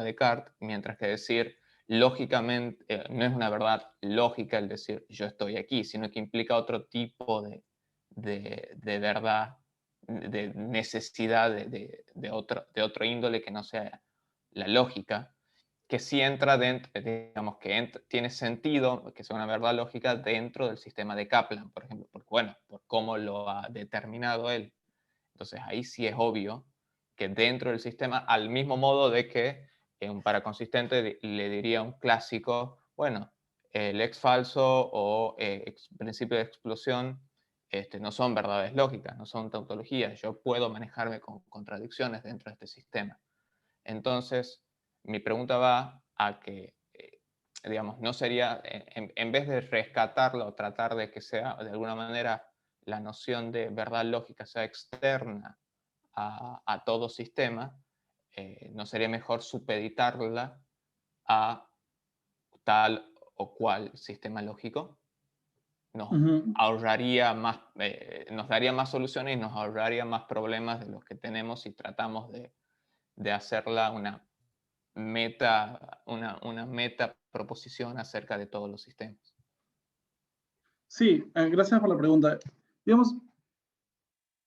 Descartes, mientras que decir lógicamente, no es una verdad lógica el decir yo estoy aquí, sino que implica otro tipo de verdad, de necesidad de otro índole que no sea la lógica, que sí entra dentro, digamos, que tiene sentido, que sea una verdad lógica dentro del sistema de Kaplan, por ejemplo, porque, bueno, por cómo lo ha determinado él. Entonces ahí sí es obvio que dentro del sistema, al mismo modo de que un paraconsistente le diría a un clásico, bueno, el ex falso o principio de explosión no son verdades lógicas, no son tautologías, yo puedo manejarme con contradicciones dentro de este sistema. Entonces, mi pregunta va a que, digamos, no sería, en vez de rescatarlo o tratar de que sea de alguna manera la noción de verdad lógica sea externa a todo sistema, ¿no sería mejor supeditarla a tal o cual sistema lógico? Nos ahorraría más, nos daría más soluciones y nos ahorraría más problemas de los que tenemos si tratamos de hacerla una meta proposición acerca de todos los sistemas. Sí, gracias por la pregunta. Digamos,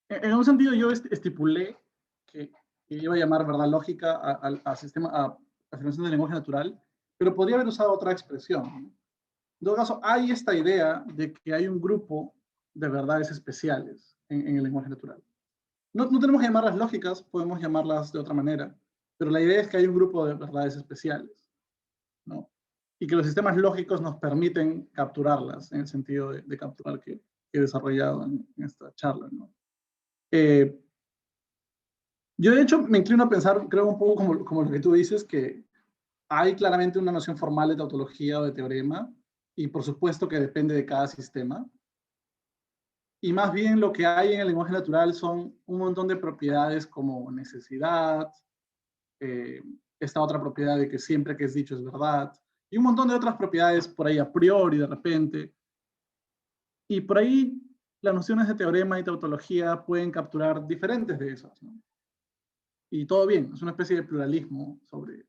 en un sentido yo estipulé que iba a llamar verdad lógica a sistema, a afirmación del lenguaje natural, pero podría haber usado otra expresión, ¿no? En todo caso, hay esta idea de que hay un grupo de verdades especiales en el lenguaje natural. No tenemos que llamarlas lógicas, podemos llamarlas de otra manera, pero la idea es que hay un grupo de verdades especiales, ¿no? Y que los sistemas lógicos nos permiten capturarlas, en el sentido de capturar que he desarrollado en esta charla, ¿no? Yo de hecho me inclino a pensar, creo un poco como lo que tú dices, que hay claramente una noción formal de tautología o de teorema, y por supuesto que depende de cada sistema. Y más bien lo que hay en el lenguaje natural son un montón de propiedades como necesidad, esta otra propiedad de que siempre que es dicho es verdad, y un montón de otras propiedades por ahí a priori de repente. Y por ahí las nociones de teorema y tautología pueden capturar diferentes de esas, ¿no? Y todo bien, es una especie de pluralismo sobre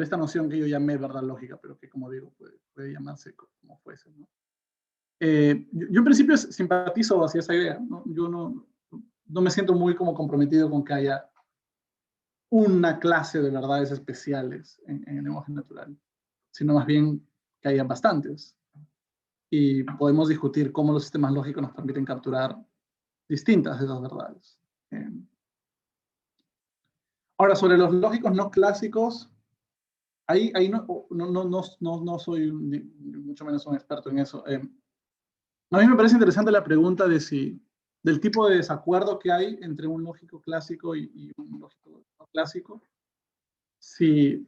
esta noción que yo llamé verdad lógica, pero que, como digo, puede llamarse como fuese, ¿no? Yo en principio simpatizo hacia esa idea, ¿no? Yo no me siento muy como comprometido con que haya una clase de verdades especiales en el lenguaje natural, sino más bien que haya bastantes. Y podemos discutir cómo los sistemas lógicos nos permiten capturar distintas de esas verdades. Ahora, sobre los lógicos no clásicos, ahí no soy ni mucho menos un experto en eso. A mí me parece interesante la pregunta de del tipo de desacuerdo que hay entre un lógico clásico y un lógico no clásico. Si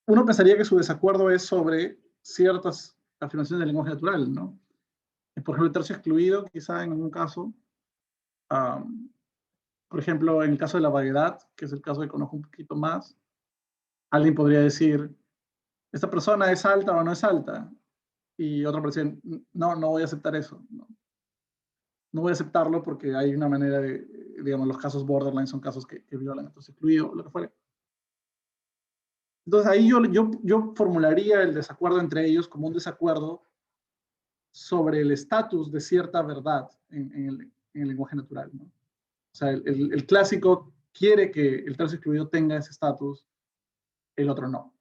uno pensaría que su desacuerdo es sobre ciertas afirmaciones del lenguaje natural, ¿no? Por ejemplo, el tercio excluido, quizá en algún caso. Por ejemplo, en el caso de la vaguedad, que es el caso que conozco un poquito más, alguien podría decir, ¿esta persona es alta o no es alta? Y otra persona dice, no voy a aceptar eso. No voy a aceptarlo porque hay una manera de, digamos, los casos borderline son casos que violan el tercio excluido, lo que fuera. Entonces ahí yo formularía el desacuerdo entre ellos como un desacuerdo sobre el estatus de cierta verdad en el lenguaje natural, ¿no? O sea, el clásico quiere que el tercio excluido tenga ese estatus, el otro no.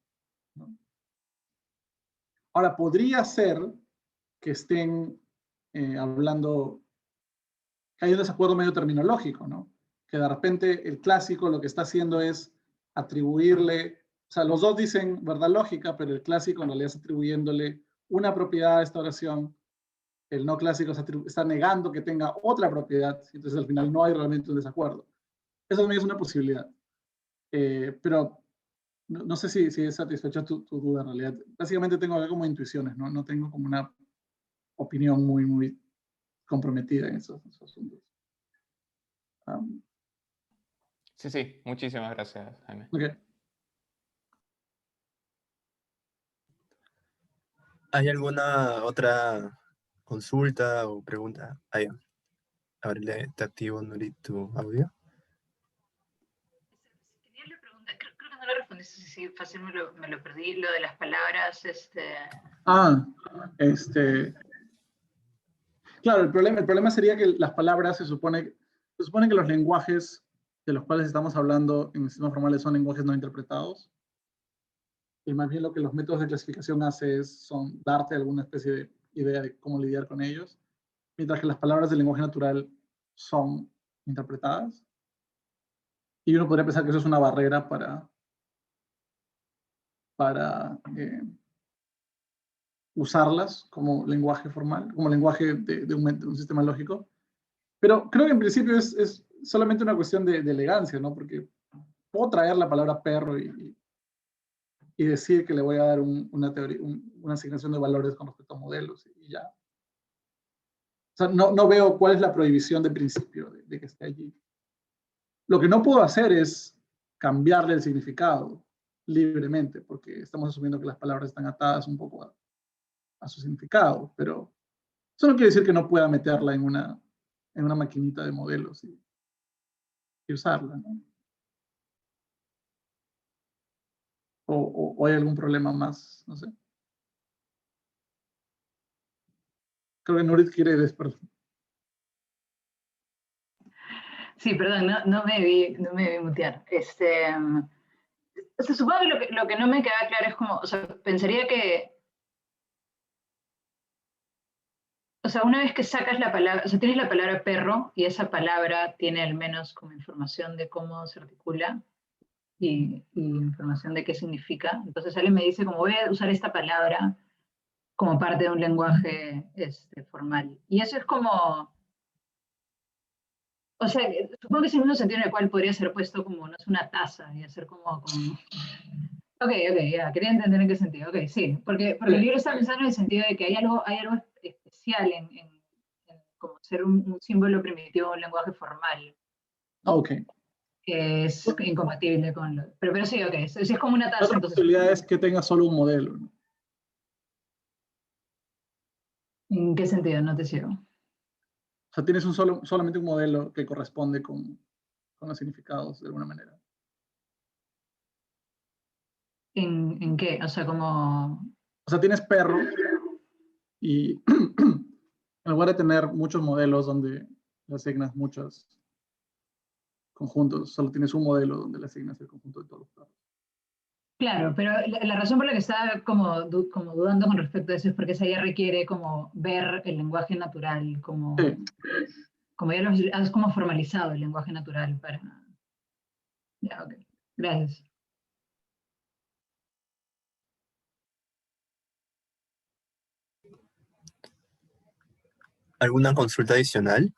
Ahora, podría ser que estén hablando, que hay un desacuerdo medio terminológico, ¿no? Que de repente el clásico lo que está haciendo es atribuirle, o sea, los dos dicen verdad lógica, pero el clásico en realidad está atribuyéndole una propiedad a esta oración, el no clásico está negando que tenga otra propiedad, entonces al final no hay realmente un desacuerdo. Eso también es una posibilidad. Pero no sé si es satisfecha tu duda en realidad. Básicamente tengo acá como intuiciones, ¿no? No tengo como una opinión muy comprometida en esos asuntos. Sí, muchísimas gracias, Jaime. Okay. ¿Hay alguna otra consulta o pregunta? Ahí. Ahora te activo, Nuri, tu audio. Tenía la pregunta, creo que no la respondiste, sí, fácil me lo perdí, lo de las palabras, Claro, el problema sería que las palabras se supone que los lenguajes de los cuales estamos hablando en sistemas formales son lenguajes no interpretados. Y más bien lo que los métodos de clasificación hacen son darte alguna especie de idea de cómo lidiar con ellos, mientras que las palabras del lenguaje natural son interpretadas. Y uno podría pensar que eso es una barrera para usarlas como lenguaje formal, como lenguaje de un sistema lógico. Pero creo que en principio es solamente una cuestión de elegancia, ¿no? Porque puedo traer la palabra perro y decir que le voy a dar una asignación de valores con respecto a modelos y ya. O sea, no veo cuál es la prohibición de principio de que esté allí. Lo que no puedo hacer es cambiarle el significado libremente, porque estamos asumiendo que las palabras están atadas un poco a su significado, pero eso no quiere decir que no pueda meterla en una maquinita de modelos y usarla, ¿no? O hay algún problema más, no sé. Creo que Nurit quiere despertar. Sí, perdón, no me vi mutear. Supongo que lo que no me queda claro es como, o sea, pensaría que, o sea, una vez que sacas la palabra, o sea, tienes la palabra perro y esa palabra tiene al menos como información de cómo se articula y información de qué significa. Entonces alguien me dice como voy a usar esta palabra como parte de un lenguaje formal. Y eso es como, o sea, supongo que es el mismo sentido en el cual podría ser puesto como, no es una taza y hacer como Ok, ya, quería entender en qué sentido. Ok, sí, porque el libro está pensando en el sentido de que hay algo especial en como ser un símbolo primitivo de un lenguaje formal. Ok. Que es incompatible con lo... Pero sí, ok, si es como una taza, Otra entonces... posibilidad es que tenga solo un modelo, ¿no? ¿En qué sentido? No te sigo. O sea, tienes solamente un modelo que corresponde con los significados de alguna manera. ¿En qué? O sea, como... O sea, tienes perro y en lugar de tener muchos modelos donde le asignas muchas conjuntos, solo tienes un modelo donde le asignas el conjunto de todos los datos. Claro, pero la razón por la que estaba como dudando con respecto a eso es porque esa ya requiere como ver el lenguaje natural, como, Sí. como ya lo has como formalizado el lenguaje natural para... Ya, ok. Gracias. ¿Alguna consulta adicional?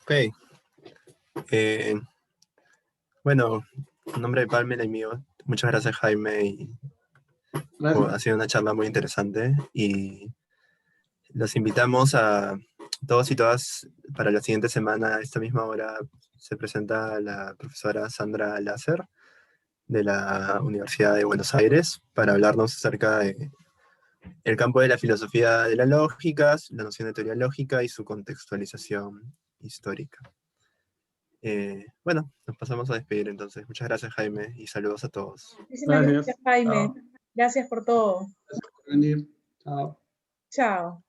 Ok. Bueno, en nombre de Palmer y mío, muchas gracias, Jaime. Y, Gracias. ha sido una charla muy interesante y los invitamos a todos y todas para la siguiente semana, a esta misma hora, se presenta la profesora Sandra Láser de la Universidad de Buenos Aires para hablarnos acerca de el campo de la filosofía de las lógicas, la noción de teoría lógica y su contextualización histórica. Bueno, nos pasamos a despedir entonces. Muchas gracias, Jaime, y saludos a todos. Muchísimas gracias, Jaime. Chao. Gracias por todo. Gracias por venir. Chao. Chao.